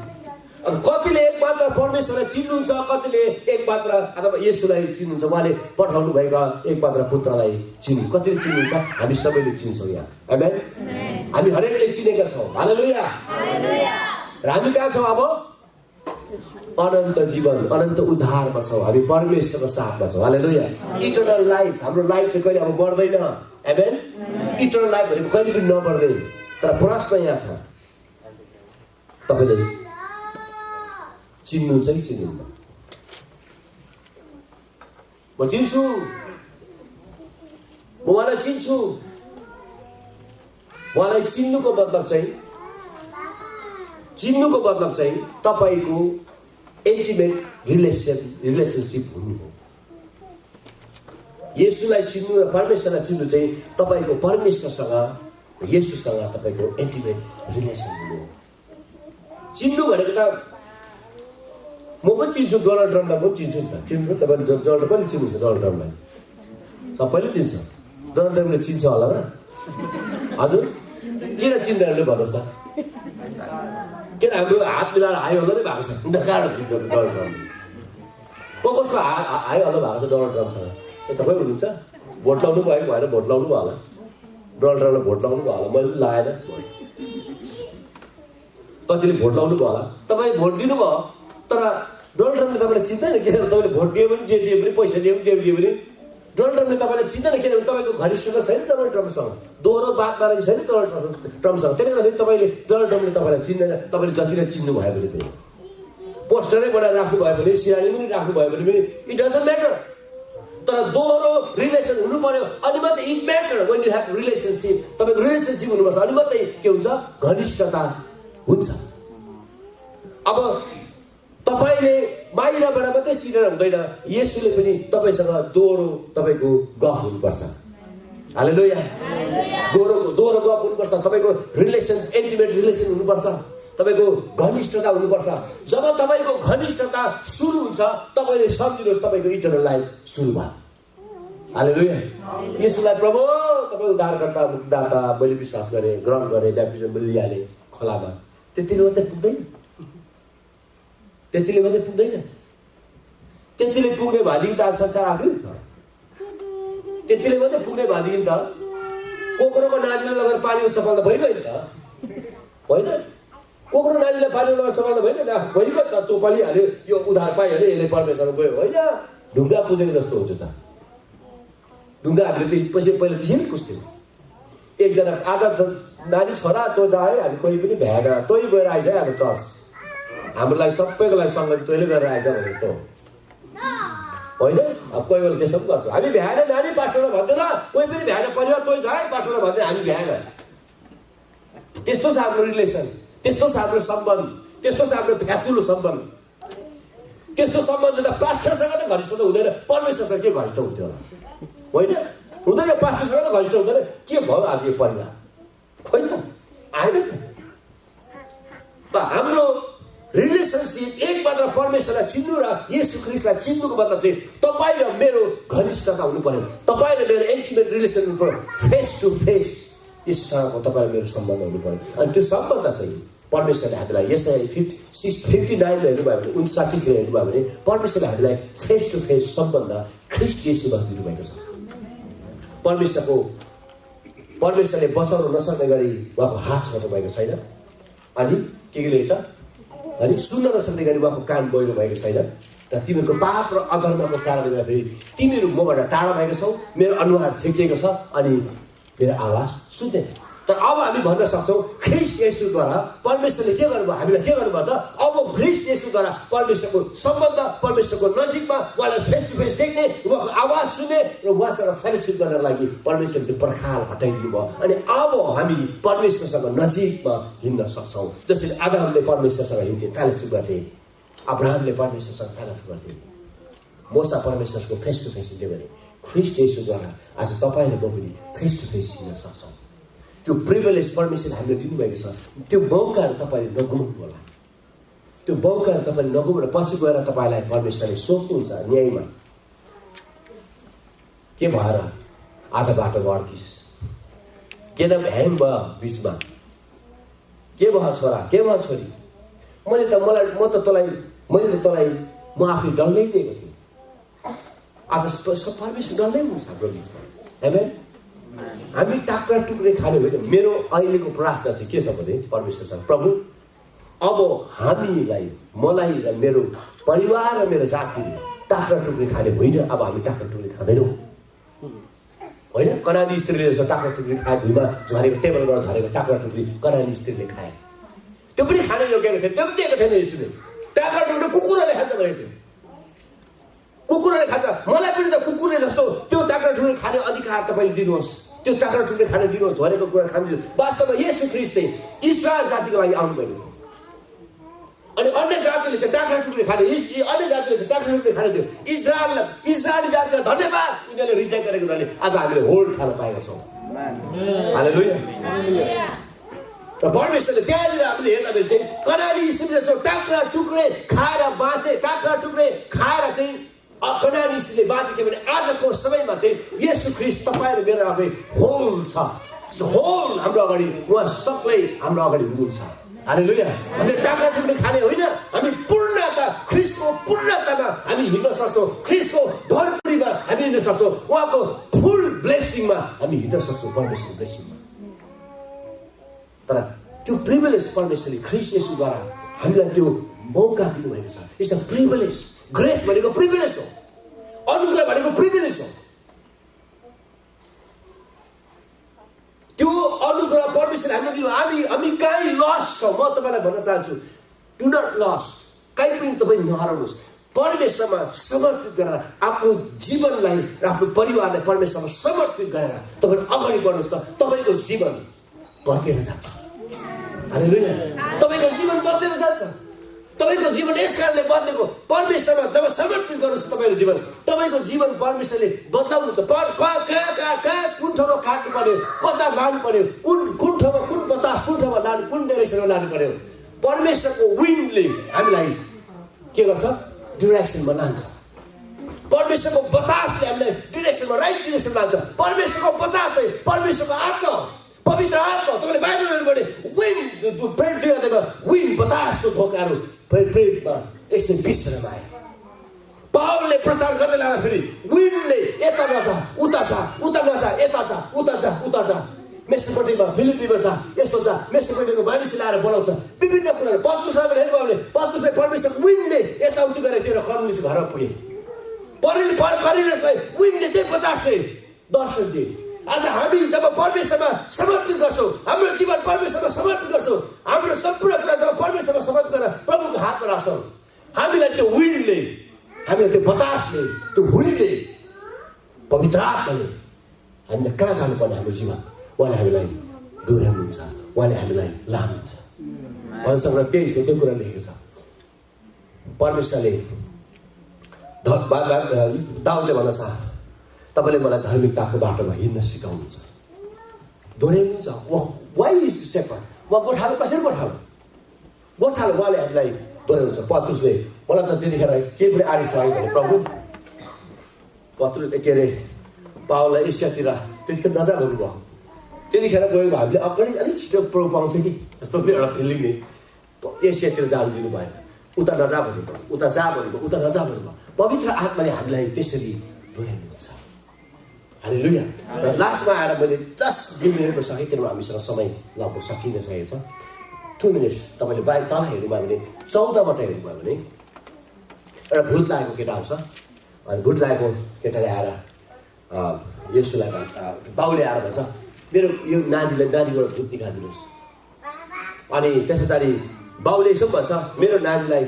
अब कतिले एक मात्र परमेश्वरलाई चिन्नुहुन्छ, कतिले एक मात्र अथवा येशूलाई चिन्नुहुन्छ, उहाँले पठाउनु भएका एक मात्र पुत्रलाई चिन्नु। कतिले चिन्नुहुन्छ? हामी सबैले चिन्छौँ यहाँ। आमेन। हामी हरेकले चिनेका छौँ। हालेलुया। र हामी कहाँ छौँ अब? अनन्त जीवन, अनन्त उद्धारमा छौँ। हामी परमेश्वरको साथमा छौँ। हालेलुया। इटर्नल लाइफ, हाम्रो लाइफ चाहिँ कहिले अब मर्दैन। आमेन। इटर्नल लाइफ भनेको कहिले पनि नमर्ने। तर प्रश्न यहाँ छ, तपाईँले चिन्नुहुन्छ कि चिन्नुहुन्न? म चिन्छु, म उहाँलाई चिन्छु। उहाँलाई चिन्नुको मतलब चाहिँ तपाईँको इन्टिमेट रिलेसनसिप हुनु हो। येशूलाई चिन्नु र परमेश्वरलाई चिन्नु चाहिँ तपाईँको परमेश्वरसँग, येशूसँग तपाईँको इन्टिमेट रिलेसन हुनु हो। चिन्नु भनेको त म पनि चिन्छु, डोनाल्ड ट्रम्पलाई पनि चिन्छु नि त। चिन्नु तपाईँले डोनाल्ड कहिले चिन्नुहुन्छ? डोनाल्ड ट्रम्पलाई सबैले चिन्छ। डोनाल्ड ट्रम्पले चिन्छ होला र? हजुर किन चिन्दैन भन्नुहोस् त? किन हाम्रो हात मिलाएर हाई हल्लो नै भएको छ? कहाँबाट चिन्छ डोनाल्ड ट्रम्प? कसको हाई हल्लो भएको छ डोनाल्ड ट्रम्पसँग? तपाईँ हुनुहुन्छ? भोट लाउनु भयो भएर भोट लाउनु भयो होला। डोनाल्ड ट्रम्पलाई भोट लाउनु भयो होला। मैले लगाएन। कतिले भोट लाउनु भयो होला। तपाईँ भोट दिनुभयो, तर डोनाल्ड ट्रम्पले तपाईँलाई चिन्दैन। किनभने तपाईँले भोट दियो भने, जे दियो भने, पैसा दियो भने, जे दियो भने डोनाल्ड ट्रम्पले तपाईँलाई चिन्दैन। किनभने तपाईँको घनिष्ठता छैन डोनाल्ड ट्रम्पसँग। दोहोरो बात मारेको छैन डोनाल्ड ट्रम्पसँग। त्यसले गर्दाखेरि तपाईँले डोनाल्ड ट्रम्पले तपाईँलाई चिन्दैन। तपाईँले जतिलाई चिन्नु भयो भने पनि, पोस्टरै बनाएर राख्नु भयो भने, सिरानी पनि राख्नु भयो भने पनि, इट डजन्ट म्याटर। तर दोहोरो रिलेसन हुनु पर्यो, अनि मात्रै it matter. When you have relationship, तपाईँको रिलेसनसिप हुनुपर्छ, अनि मात्रै के हुन्छ? घनिष्ठता हुन्छ। अब तपाईँले बाहिरबाट मात्रै चिनेर हुँदैन, येशूले पनि तपाईसँग दोहोरो तपाईको गफ हुनुपर्छ। हालेलुया। दोहोरो गफ हुनुपर्छ, तपाईको रिलेसन, इन्टिमेट रिलेसन हुनुपर्छ, तपाईको घनिष्ठता हुनुपर्छ। जब तपाईको घनिष्ठता सुरु हुन्छ, तपाईले सम्झिनुहोस् तपाईको इटर्नल लाइफ सुरु भयो। हालेलुया। येशूलाई प्रभु तपाईँ उद्धारकर्ता मुक्तिदाता मैले विश्वास गरेँ, ग्रहण गरेँ, ब्याप्टिजम लिइहालेँ खोलामा। त्यतिले मात्रै पुग्दैन, त्यतिले मात्रै पुग्दैन। त्यतिले पुग्ने भएदेखि त संसार आफै हुन्छ। त्यतिले मात्रै पुग्ने भएदेखि त कोक्रोको नानीले लगेर पानीमा चपाल्दा भइगयो नि त, होइन? कोक्रो नानीलाई पानीमा लगेर चपाल्दा भइगयो नि, भइगयो त, चोपालिहाल्यो, यो उद्धार पाइहाल्यो, यसले परमेश्वरमा गयो, होइन? ढुङ्गा पुजेको जस्तो हुन्छ त। ढुङ्गा हामीले त्यसपछि पहिला त्यसरी पुज्थ्यौँ। एकजना आधा नानी छोरा तँ जाए, हामी कोही पनि भ्याएन, तै गएर आइज आज चर्च, हाम्रो लागि सबैको लागि सङ्गति तैँले गरेर आइज भने जस्तो होइन? अब कोही बेला त्यसो पनि गर्छौँ। हामी भ्याएन नानी पास्टरलाई भन्दैन, कोही पनि भ्याएन परिवार तँ जाए पास्टरलाई भन्दैन, हामी भ्याएन। त्यस्तो छ हाम्रो रिलेसन, त्यस्तो छ हाम्रो सम्बन्ध, त्यस्तो छ हाम्रो फ्यातुलो सम्बन्ध। त्यस्तो सम्बन्ध त पास्टरसँग त घनिष्ठता हुँदैन, परमेश्वरसँग के घनिष्ठ हुन्थ्यो होला, होइन? हुँदैन, पास्टरसँग त घनिष्ठ हुँदैन। के भयो आज यो परिवार? खोइ त आएन त। हाम्रो रिलेसनसिप एक मात्र परमेश्वरलाई चिन्नु र येशू ख्रीष्टलाई चिन्नुको मतलब चाहिँ तपाईँ र मेरो घनिष्ठता हुनु पर्यो, तपाईँ र मेरो इन्टिमेट रिलेसन हुनु पर्यो, फेस टु फेस येशूसँगको तपाईँ र मेरो सम्बन्ध हुनु पर्यो। अनि त्यो सम्बन्ध चाहिँ परमेश्वरले हामीलाई यसै 59 हेर्नुभयो भने 59 हेर्नुभयो भने परमेश्वरले हामीलाई फेस टु फेस सम्बन्ध ख्रीष्ट येशूमा दिनुभएको छ। परमेश्वरले बचाउन नसक्ने गरी उहाँको हात छोड्नु भएको छैन, अनि के लेख्छ, अनि सुन्न नसक्ने गरी उहाँको कान बहिरो भएको छैन, र तिमीहरूको पाप र अधर्मको कारणले गर्दाखेरि तिमीहरू मबाट टाढा भएको छौ, मेरो अनुहार छेकिएको छ, अनि मेरो आवाज सुन्दैन। तर अब हामी भन्न सक्छौँ ख्रीष्ट येशूद्वारा परमेश्वरले के गर्नुभयो, हामीलाई के गर्नुभयो त? अब ख्रीष्ट येशूद्वारा परमेश्वरको सम्बन्ध, परमेश्वरको नजिकमा उहाँलाई फेस टु फेस देख्ने, उहाँको आवाज सुन्ने र उहाँसँग फेलोसिप गर्नको लागि परमेश्वरले त्यो पर्खाल हटाइदिनु भयो। अनि अब हामी परमेश्वरसँग नजिकमा हिँड्न सक्छौँ। जसरी आदमले परमेश्वरसँग हिँड्थे, फेलोसिप गर्थे, अब्राहमले परमेश्वरसँग फेलोसिप गर्थे, मोसा परमेश्वरको फेस टु फेस हिँड्यो भने ख्रीष्ट येशूद्वारा आज तपाईँ र म पनि फेस टु फेस हिँड्न सक्छौँ। त्यो प्रिभिलेज परमेश्वरले हामीले दिनुभएको छ। त्यो मौकाहरू तपाईँले नगुमाउनु होला, त्यो मौकाहरू तपाईँले नगुमाउनु। पछि गएर तपाईँलाई परमेश्वरले सोध्नुहुन्छ न्यायमा, के भएर आधा बाटो अड्किस, किन भ्याङ भयो बिचमा, के भयो छोरा, के भयो छोरी, मैले त तँलाई म आफै डल्लै दिएको थिएँ। आज परमेश्वर डल्लै हुन्छ हाम्रो बिचमा, हैन? हामी टाक्रा टुक्रे खाने होइन। मेरो अहिलेको प्रार्थना चाहिँ के छ भने परमेश्वरसँग, प्रभु अब हामीलाई, मलाई र मेरो परिवार र मेरो जातिले टाक्रा टुक्रे खाने होइन। अब हामी टाक्रा टुक्रे खाँदैनौँ, होइन? कनानी स्त्रीले जस्तो टाक्रा टुक्री खाए, भुइँमा झरेको, टेबलबाट झरेको टाक्रा टुक्री कनानी स्त्रीले खाए, त्यो पनि खाने योग्यको थियो, त्यो पनि दिएको थिएन यसुले। टाक्रा टुक्री कुकुरले खान्छ भनेको थियो, कुकुरले खान्छ। मलाई पनि त कुकुरले जस्तो त्यो टाक्रा टुक्री खाने अधिकार तपाईँले दिनुहोस्, त्यो टाक्रा टुक्री खाने दिनुहोस्, झरेको कुरा खाने दिनुहोस्। वास्तवमा येशू ख्रीष्ट चाहिँ इस्रायल जातिको लागि आउनुभएको थियो, अनि अन्य जातिले चाहिँ टाक्रा टुक्री खाने, अन्य जातिले चाहिँ टाक्रा टुक्री खाने थियो। इस्रायली जातिलाई धन्यवाद, उनीहरूले रिजेक्ट गरेको हुनाले आज हामीले होल्ड खान पाएका छौँ। हालेलुया। र परमेश्वरले त्यहाँनिर हामीले हेर्दाखेरि चाहिँ कनानी स्त्री जस्तो टाक्रा टुक्रे खाएर बाँचे, टाक्रा टुक्रे खाएर चाहिँ कनानी स्त्रीले बाँचे के भने आजको समयमा चाहिँ येशू ख्रीष्ट तपाईँ र मेरो अगाडि होल छ, होल हाम्रो अगाडि, उहाँ सबलाई हाम्रो अगाडि हुनुहुन्छ। हालेलुया। हामीले टाक्रा टुक्रे खाने होइन, हामी पूर्णता, ख्रीष्टको पूर्णतामा हामी हिँड्न सक्छौँ, ख्रीष्टको भरपुरीमा हामी हिँड्न सक्छौँ, उहाँको फुल ब्लेसिङमा हामी हिँड्न सक्छौँ, परमेश्वरको ब्लेसिङमा। तर त्यो प्रिभिलेज परमेश्वरले ख्रीष्ट येशूद्वारा हामीलाई त्यो मौका दिनुभएको छ। It's a privilege. ग्रेस भनेको प्रिभिलेज हो, अनुग्रह भनेको प्रिभिलेज हो। त्यो अनुग्रह परमेश्वरले हामीलाई दिनु। हामी कहीँ लस छौँ, म तपाईँलाई भन्न चाहन्छु, डु नट लस, कहीँ पनि तपाईँ नहराउनुहोस्। परमेश्वरमा समर्पित गरेर आफ्नो जीवनलाई र आफ्नो परिवारलाई परमेश्वरमा समर्पित गरेर तपाईँ अगाडि बढ्नुहोस्, त तपाईँको जीवन बदलेर जान्छ। हालेलुया। तपाईँको जीवन बदलेर जान्छ। तपाईको जीवन यस कारणले बदलेको परमेश्वरमा जब समर्पित गर्नुस् तपाईको जीवन तपाईको जीवन परमेश्वरले बदलाउनुहुन्छ कहाँ कुन ठाउँमा काट्नु पर्यो कता लानु पर्यो कुन ठाउँमा कुन बतास कुन ठाउँमा लानु कुन डाइरेक्सनमा लानु पर्यो परमेश्वरको विन्डले हामीलाई के गर्छ डिरेक्सनमा लान्छ परमेश्वरको बतासले हामीलाई डिरेक्सनमा राइट डिरेक्सनमा लान्छ परमेश्वरको बतास चाहिँ परमेश्वरको आत्मा पवित्र आत्मा तपाईँले बाइबल पढ्ने विन्ड प्रेरित 2 अध्यायमा विन्ड बतासको झोकाहरू प्रेरितमा 120 जनामा आए पावलले प्रचार गर्दै लाँदाखेरि विन्डले यता नजा उता जा उता नजा यता जा उता जा मेसोपोटामियामा फिलिपीमा जा यस्तो जा मेसोपोटामियाको मानिस ल्याएर बोलाउँछ विभिन्न कुराहरू पत्रुसलाई हेर्नु भने पत्रुसलाई परमेश्वरको विन्डले यताउति गरेर तेरो कम्युनिस्ट घरमा पुगे करिनसलाई विन्डले त्यही बतासले दर्शन दिए आज हामी जब परमेश्वरमा समर्पित गर्छौँ हाम्रो जीवन परमेश्वरमा समर्पित गर्छौँ हाम्रो सम्पूर्ण कुरा जब परमेश्वरमा समर्पित गरेर प्रभुको हातमा राख्छौँ हामीलाई त्यो विन्डले हामीलाई त्यो बतासले त्यो हुरीले पवित्र आत्माले हामीलाई कहाँ जानुपर्ने हाम्रो जीवन उहाँले हामीलाई डोर्याउनुहुन्छ उहाँले हामीलाई लानुहुन्छ उहाँसँग 23 त्यो कुरा लेखेको छ परमेश्वरले दाउदले भन्दछ तपाईँले मलाई धार्मिकताको बाटोमा हिँड्न सिकाउनुहुन्छ दोहोऱ्याउनुहुन्छ वाइ इज सेपर्ड म गोठालो कसरी गोठालो उहाँले हामीलाई दोहोऱ्याउनुहुन्छ पत्रुसले मलाई त त्यतिखेर केही पनि आरिस लाग्यो भने प्रभु पत्रुसले के अरे पावललाई एसियातिर त्यतिखेर नजा भन्नुभयो त्यतिखेर गयो हामीले अगाडि अलिक छिटो प्रभु पाउँथ्यो कि जस्तो एउटा फिलिङ नि एसियातिर जानु दिनु भएन उता नजा भन्नुभयो उता जा भन्नुभयो उता नजा भन्नुभयो पवित्र आत्माले हामीलाई त्यसरी दोहोऱ्याउनुहुन्छ हालेलुया र लास्टमा आएर मैले 10 मिनेटको सकेँ किनभने हामीसँग समय लगभग सकिन सकेको छ 2 मिनट्स तपाईँले बाहिर तल हेर्नुभयो भने 14बाट हेर्नुभयो भने एउटा भूत लागेको केटा आउँछ अनि भूत लागेको केटाले आएर यसुलाई बाउले आएर भन्छ मेरो यो नानीबाट भूत निकालिदिनुहोस् अनि त्यस पछाडि बाउले यसो भन्छ मेरो नानीलाई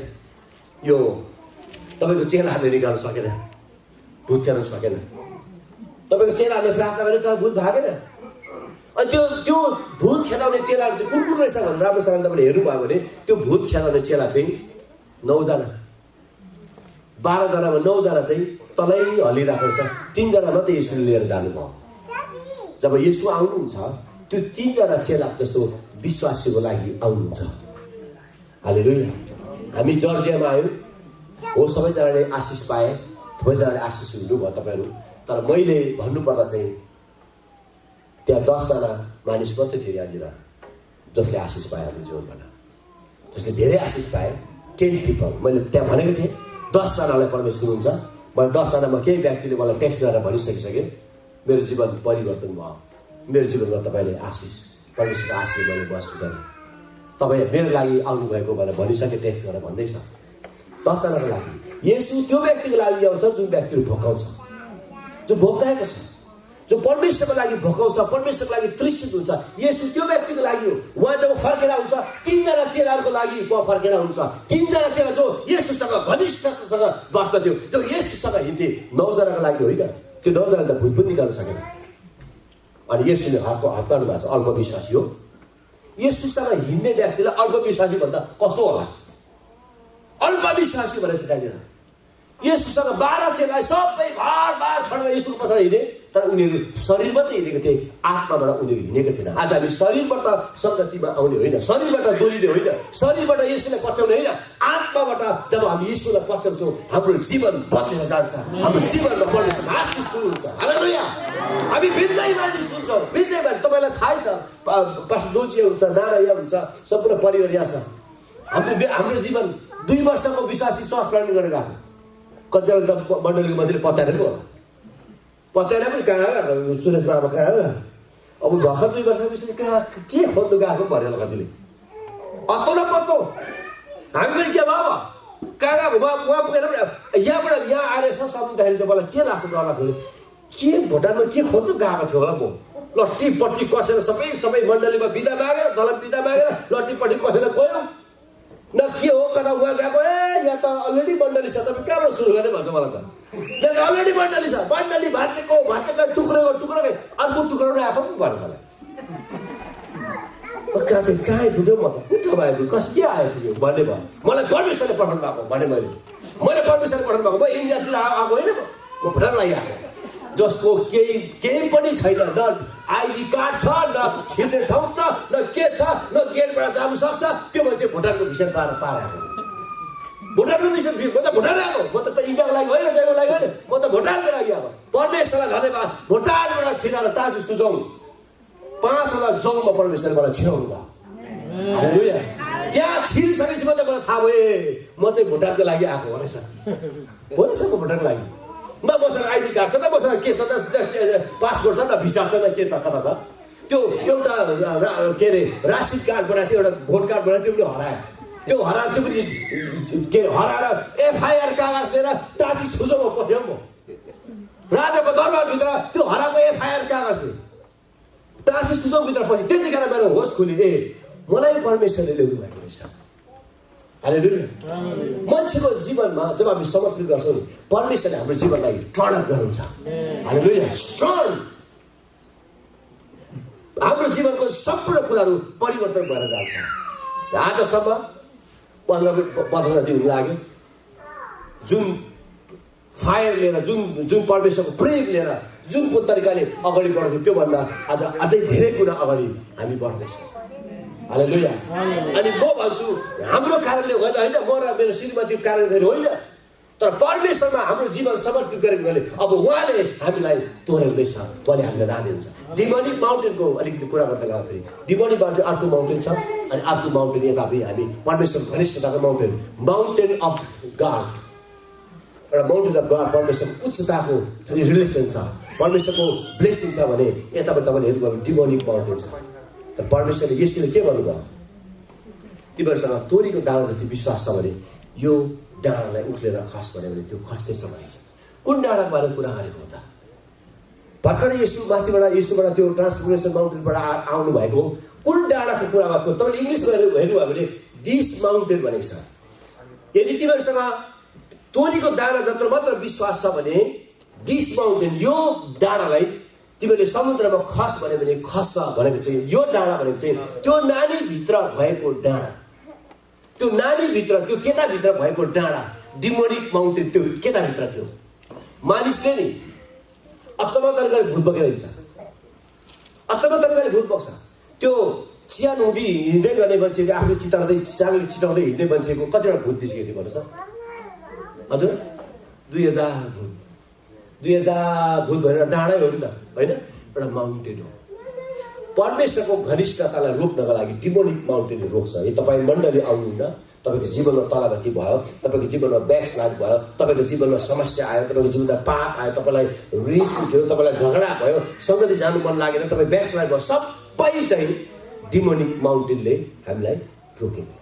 यो तपाईँको चेलाहरूले निकाल्न सकेन भूत खेल्न सकेन तपाईँको चेलाहरूले प्रार्थना गरे तर भूत भागेन अनि त्यो भूत खेलाउने चेलाहरू चाहिँ कुन रहेछ भनेर राम्रोसँग तपाईँले हेर्नुभयो भने त्यो भूत खेलाउने चेला चाहिँ 9 जना 12 जनामा 9 जना चाहिँ तलै हलिरहेको रहेछ 3 जना मात्रै यसुले लिएर जानुभयो जब यसु आउनुहुन्छ त्यो 3 जना चेला जस्तो विश्वासीको लागि आउनुहुन्छ हालेलुया हामी जर्जियामा आयौँ हो सबैजनाले आशिष पाए सबैजनाले आशिष हुनुभयो तपाईँहरू तर मैले भन्नुपर्दा चाहिँ त्यहाँ 10 जना मानिस मात्रै थियो यहाँनिर जसले आशिष पाए हाम्रो जीवनबाट जसले धेरै आशिष पाए 10 पिपल मैले त्यहाँ भनेको थिएँ 10 जनालाई परमेश्वर हुनुहुन्छ मैले 10 जनामा केही व्यक्तिले मलाई टेक्स्ट गरेर भनिसकिसकेँ मेरो जीवन परिवर्तन भयो मेरो जीवनमा तपाईँले आशिष परमेश्वरको आशिषले मैले बस्नु गरेँ तपाईँ मेरो लागि आउनुभएको भनेर भनिसके टेक्स्ट गरेर भन्दैछ 10 जनाको लागि यसो त्यो व्यक्तिको लागि आउँछ जुन व्यक्तिहरू भोकाउँछ जो भोकाएको छ जो परमेश्वरको लागि भोकाउँछ परमेश्वरको लागि तृषित हुन्छ यसो त्यो व्यक्तिको लागि हो उहाँ जब फर्केर आउँछ 3 जना चेलाहरूको लागि उहाँ फर्केर आउँछ 3 जना चेला जो येशूसँग घनिष्ठतासँग बस्दथ्यो जो येशूसँग हिँड्थे 9 जनाको लागि होइन त्यो 9 जनाले त भूत पनि निकाल्न सकेन अनि येशूले हात पार्नु भएको छ अल्पविश्वासी हो येशूसँग हिँड्ने व्यक्तिलाई अल्पविश्वासी भन्दा कस्तो होला अल्पविश्वासी भनेर सिकाइदिन येशूसँग 12 चेला सबै घरबार छोडेर येशूको पछाडि हिँडे तर उनीहरू शरीर मात्रै हिँडेको थिए आत्माबाट उनीहरू हिँडेको थिएन आज हामी शरीरबाट सङ्गतिमा आउने होइन शरीरबाट दोहोरिने होइन शरीरबाट येशूलाई पछ्याउने होइन आत्माबाट जब हामी येशूलाई पछ्याउँछौँ हाम्रो जीवन बदलेर जान्छ हाम्रो जीवनमा परमेश्वरको आशीष सुरु हुन्छ हालेलुया हामी भिन्दै मानिस सुन्छौँ भिन्दै मानिस तपाईँलाई थाहै छ पास्टर दोजी हुन्छ नाना यहाँ हुन्छ सम्पूर्ण परिवार यहाँ छ हाम्रो जीवन 2 वर्षको विश्वासी चर्च प्लानिङ गरेर गएको कतिजना त मण्डलीको मान्छेले पत्याएर पो होला पत्याएर पनि कहाँ सुरेश बाबा कहाँ अब भर्खर 2 वर्षपछि कहाँ के खोज्नु गएको भनेर कतिले अत्तो न पत्तो हामी पनि के भयो कहाँ उहाँ पुगेर यहाँबाट यहाँ आएर सम्झँदाखेरि त मलाई के लाग्छ डर लाग्छ भने के भुटानमा के खोज्नु गएको थियो होला म लट्टीपट्टि कसेर सबै मण्डलीमा बिदा मागेर दलम बिदा मागेर लट्टीपट्टि कसेर गयो न के हो कता उहाँ गएको यहाँ त अलरेडी मण्डली छ तपाईँ कहाँबाट सुरु गर्ने भन्छ मलाई त यहाँ त अलरेडी मण्डली छ मण्डली भाँचेको टुक्रेको अर्को टुक्राउनु आएको पनि भन्नु मलाई कहाँ चाहिँ कहाँ आइपुग्यो म त कुन ठाउँमा आइपुग्यो के आइपुग्यो भन्ने भयो मलाई परमेश्वरले पठाउनु भएको भने मैले परमेश्वरले पठाउनु भएको म इन्डियातिर आएको होइन म भुटान लागिआएको जसको केही पनि छैन न आइडी कार्ड छ न छिर्ने ठाउँ छ न के छ न गेटबाट जानु सक्छ त्यो मान्छे भुटानको भिसा पाएर आएको भुटानको भिसा म त भुटान आएको म त इन्डियाको लागि होइन जयको लागि होइन म त भुटानको लागि आएको परमेश्वरलाई धन्यवाद भुटानबाट छिराएर टाँसी सुझाउ 5 वटा जौमा परमेश्वरबाट छिराउनु भयो हालेलुया त्यहाँ छिरिसकेपछि मात्रै मलाई थाहा भयो म चाहिँ भुटानको लागि आएको रहेछ हो नि सर म भुटानको लागि न मसँग आइडी कार्ड छ न मसँग के छ न पासपोर्ट छ न भिसा छ न के छ कता छ त्यो एउटा के अरे राशन कार्ड बनाएको थियो एउटा भोट कार्ड बनाएको थियो पनि हरायो त्यो हराएर त्यो पनि के अरे हराएर एफआइआर कागज लिएर टाँची छुजोमा पथ्यो म राजाको दरबारभित्र त्यो हराएको एफआइआर कागजले टाँसी सुझौभित्र पछि त्यतिखेर मेरो होस खुली मलाई परमेश्वरले ल्याउनु भएको रहेछ हालेलुया मान्छेको जीवनमा जब हामी समर्पित गर्छौँ नि परमेश्वरले हाम्रो जीवनलाई टर्न अप गर्नुहुन्छ हालेलुया टर्न हाम्रो जीवनको सम्पूर्ण कुराहरू परिवर्तन भएर जान्छ आजसम्म 15 दिन लाग्यो जुन फायर लिएर जुन परमेश्वरको प्रेम लिएर जुन तरिकाले अगाडि बढ्थ्यो त्योभन्दा आज अझै धेरै कुरा अगाडि हामी बढ्दैछौँ हालेलुया अनि म भन्छु हाम्रो कारणले होइन म र मेरो श्रीमतीको कारणले होइन तर परमेश्वरमा हाम्रो जीवन समर्पित गरेकोले अब उहाँले हामीलाई तोड्दैछ उहाँले हामीलाई लाँदै हुन्छ डिमोनिक माउन्टेनको अलिकति कुरा गर्दै गर्दाखेरि डिमोनिक माउन्टेन अर्को माउन्टेन छ अनि अर्को माउन्टेन यता हामी परमेश्वर घनिष्ठताको माउन्टेन अफ गॉड एउटा माउन्टेन अफ गॉड परमेश्वर उच्चताको रिलेसन छ परमेश्वरको ब्लेसिङ छ भने यता पनि तपाईँले हेर्नुभयो भने डिमोनिक माउन्टेन छ तर परमेश्वरले यसले के भन्नुभयो तिमीहरूसँग तोरीको डाँडा जति विश्वास छ भने यो डाँडालाई उक्लेर खस भन्यो भने त्यो खस्दै समाइन्छ कुन डाँडाको बारेमा कुरा गरेको हो त भर्खरै यसुबाट त्यो ट्रान्सफर्मेसन माउन्टेनबाट आउनु भएको कुन डाँडाको कुरा भएको तपाईँले इङ्ग्लिसमा हेर्नुभयो भने दिस माउन्टेन भनेको छ यदि तिमीहरूसँग तोरीको दाना जत्र मात्र विश्वास छ भने दिस माउन्टेन यो डाँडालाई तिमीहरूले समुद्रमा खस भन्यो भने खस्छ भनेको चाहिँ यो डाँडा भनेको चाहिँ त्यो नानीभित्र भएको डाँडा त्यो नानीभित्र त्यो केटाभित्र भएको डाँडा डिमोनिक माउन्टेन त्यो केटाभित्र थियो मानिसले नि अचम्म तरिकाले भूत बोकेर हिँड्छ अचम्म तरिकाले भूत बोक्छ त्यो चिया नहुँदी हिँड्दै गर्ने मान्छेले आफ्नो सागले चिताउँदै हिँड्ने मान्छेको कतिवटा भूत निस्केको थियो भन्नुहोस् त हजुर 2000 भूत भनेर डाँडै हो नि त होइन एउटा माउन्टेन हो परमेश्वरको घनिष्ठतालाई रोक्नको लागि डिमोनिक माउन्टेनले रोक्छ यदि तपाईँ मण्डली आउनुहुन्न तपाईँको जीवनमा तलामाथि भयो तपाईँको जीवनमा ब्याकस्लाइड भयो तपाईँको जीवनमा समस्या आयो तपाईँको जीवनमा पाप आयो तपाईँलाई रिस उठ्यो तपाईँलाई झगडा भयो सङ्गति जानु मन लागेन तपाईँ ब्याकस्लाइड भयो सबै चाहिँ डिमोनिक माउन्टेनले हामीलाई रोकेको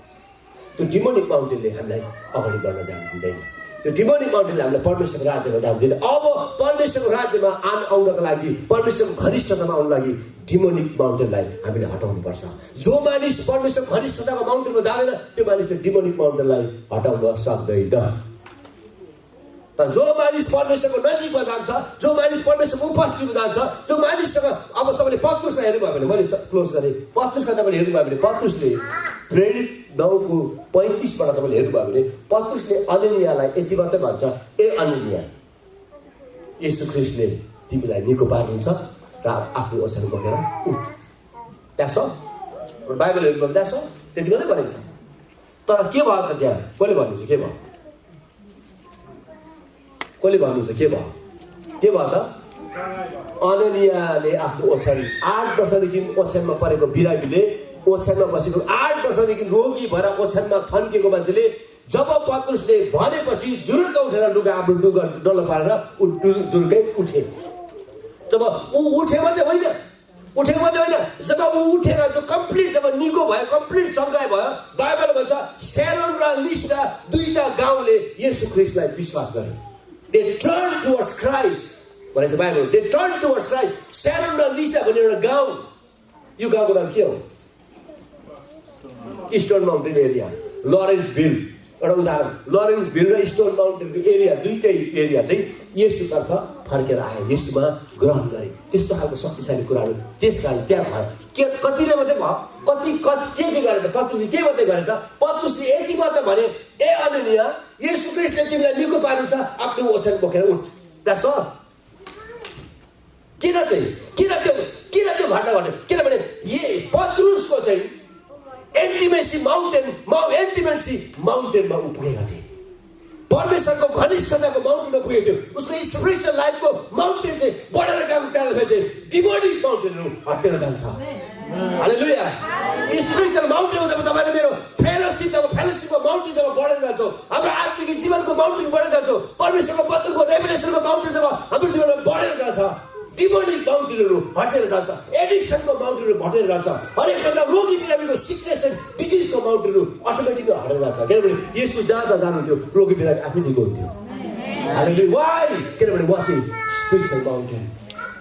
त्यो डिमोनिक माउन्टेनले हामीलाई अगाडि बढ्न जानु दिँदैन त्यो डिमोनिक माउन्टेनले हामीलाई परमेश्वरको राज्यमा जानु दिँदैन अब परमेश्वरको राज्यमा आउनको लागि परमेश्वरको घनिष्ठतामा आउनको लागि डिमोनिक माउन्टेनलाई हामीले हटाउनु पर्छ जो मानिस परमेश्वरको घनिष्ठताको माउन्टेनमा जाँदैन त्यो मानिसले डिमोनिक माउन्टेनलाई हटाउन सक्दैन तर जो मानिस परमेश्वरको नजिकमा जान्छ जो मानिस परमेश्वरको उपस्थितिमा जान्छ जो मानिससँग अब तपाईँले पत्रुसलाई हेर्नुभयो भने मैले क्लोज गरेँ पत्रुसलाई तपाईँले हेर्नुभयो भने पत्रुसले प्रेरित 9को 35बाट तपाईँले हेर्नुभयो भने पत्रुसले अननियालाई यति मात्रै भन्छ ए अननिया येशू ख्रीष्टले तिमीलाई निको पार्नुहुन्छ र आफ्नो ओछ्यान बोकेर उठ त्यहाँ छ बाइबल हेर्नुभयो भने त्यहाँ छ त्यति मात्रै भनेको छ तर के भयो त त्यहाँ कसले भन्नुहुन्छ के भयो कसले भन्नुहुन्छ के भयो त अननियाले आफ्नो ओछ्यान 8 वर्षदेखि ओछ्यानमा परेको बिरामीले ओछ्यानमा बसेको 8 वर्षदेखि रोगी भएर ओछ्यानमा थन्किएको मान्छेले जब पत्रुसले भनेपछि जुरुक्क उठेर लुगा आफ्नो डुगा डल्लो पारेर जुरुक्कै उठे जब ऊ उठे मात्रै होइन जब ऊ उठेर जो कम्प्लिट जब निको भयो कम्प्लिट चङ्गाइ भयो बाइबल भन्छ सेरोन र लिस्टा दुईटा गाउँले येशू ख्रीष्टलाई विश्वास गरे दे टर्न टुवर्ड्स क्राइस्ट भनेको Bible they turn towards Christ सेरोन र लिस्टा भन्ने एउटा गाउँ यो गाउँको नाम के हो स्टोन माउन्टेन एरिया लरेन्सभिल एउटा उदाहरण लरेन्सभिल र स्टोन माउन्टेनको एरिया दुईटै एरिया चाहिँ येशूतर्फ फर्केर आए येशूमा ग्रहण गरे त्यस्तो खालको शक्तिशाली कुराहरू त्यस कारण त्यहाँ भयो कतिले मात्रै भयो, के गरे त? पत्रुसले के मात्रै गरे त? पत्रुसले यति मात्र भने, ए अननिया, येशू ख्रीष्टले तिमीलाई निको पार्नु छ, आफ्नो ओछ्यान बोकेर उठ। That's all. किन त्यो घटना घट्यो? किनभने पत्रुसको चाहिँ एन्टिमेसी माउन्टेनमा ऊ पुगेका थिए। परमेश्वरको घनिष्ठताको माउन्टेनमा पुगेको थियो। उसको स्पिरिचुअल लाइफको माउन्टेन चाहिँ बढेर गएको कारणले चाहिँ डिमोनिक माउन्टेनहरू हटेर जान्छ। हालेलुया। स्पिरिचुअल माउन्टेन जब तपाईले मेरो फेलोशिपको माउन्टेन जब बढेर जान्छ, हाम्रो आत्मिक जीवनको माउन्टेन बढेर जान्छ, परमेश्वरको वचनको रेभेलेसनको माउन्टेन जब हाम्रो जीवनमा बढेर जान्छ, डिमोनिक माउन्टेनहरू हटेर जान्छ, एडिक्सनको माउन्टेनहरू हटेर जान्छ, हरेक प्रकार रोगी बिरामीको सिकनेस एन्ड डिजिजको माउन्टेनहरू अटोमेटिकली हटेर जान्छ। किनभने येशू जहाँ जानुहुन्थ्यो रोगी बिरामी आफै निको हुन्थ्यो। हालेलुया। वाइ? किनभने उहाँ चाहिँ स्पिरिचुअल माउन्टेन,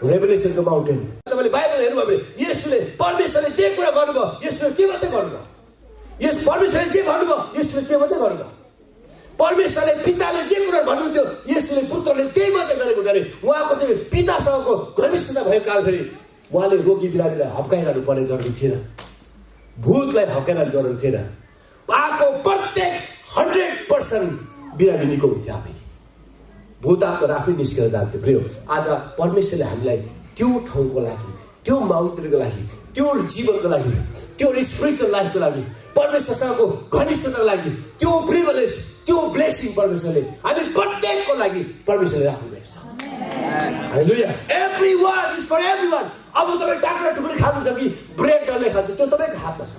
रेभेलेसनको माउन्टेन। तपाईँले बाइबल हेर्नुभयो भने येशूले परमेश्वरले जे कुरा गर्नुभयो, येशूले के मात्रै गर्नुभयो? परमेश्वरले जे भन्नुभयो, येशूले के मात्रै गर्नुभयो? परमेश्वरले पिताले जे कुरा भन्नुहुन्थ्यो, येशूले पुत्रले त्यही मात्रै गरेको हुनाले उहाँको चाहिँ पितासँगको घनिष्ठता भएको काल फेरि उहाँले रोगी बिरामीलाई हप्काइरहनु पर्ने जरुरी थिएन, भूतलाई हप्काइरहनु जरुरी थिएन। उहाँको प्रत्येक 100% बिरामी निको हुन्थ्यो आफै। भूत आत्मा आफै निस्केर जान्थ्यो। प्रिय, आज परमेश्वरले हामीलाई त्यो ठाउँको लागि, त्यो माउन्टेनको लागि, त्यो जीवनको लागि, त्यो स्पिरिचुअल लाइफको लागि, परमेश्वरसँगको घनिष्ठताको लागि, त्यो प्रिभिलेज, त्यो ब्लेसिङ परमेश्वरले हामी प्रत्येकको लागि परमेश्वरले राख्नुभएको छ। Hallelujah. Everyone is for everyone. अब तपाईँ टाक्रा टुक्री खानुहुन्छ कि ब्रेड डल्लै खान्छ, त्यो तपाईँको हातमा छ।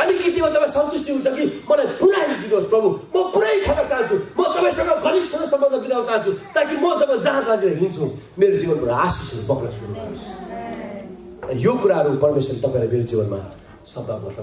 अलिकतिमा तपाईँ सन्तुष्टि हुन्छ कि मलाई पुरै दिनुहोस् प्रभु, म पुरै खान चाहन्छु, म तपाईँसँग घनिष्ठ सम्बन्ध बिताउन चाहन्छु, ताकि म जब जहाँ कहाँतिर हिँड्छु मेरो जीवनबाट आशिषहरू बग्न सुरु गर्छु। यो कुराहरू परमेश्वरले तपाईँलाई मेरो जीवनमा सम्भव गर्छ।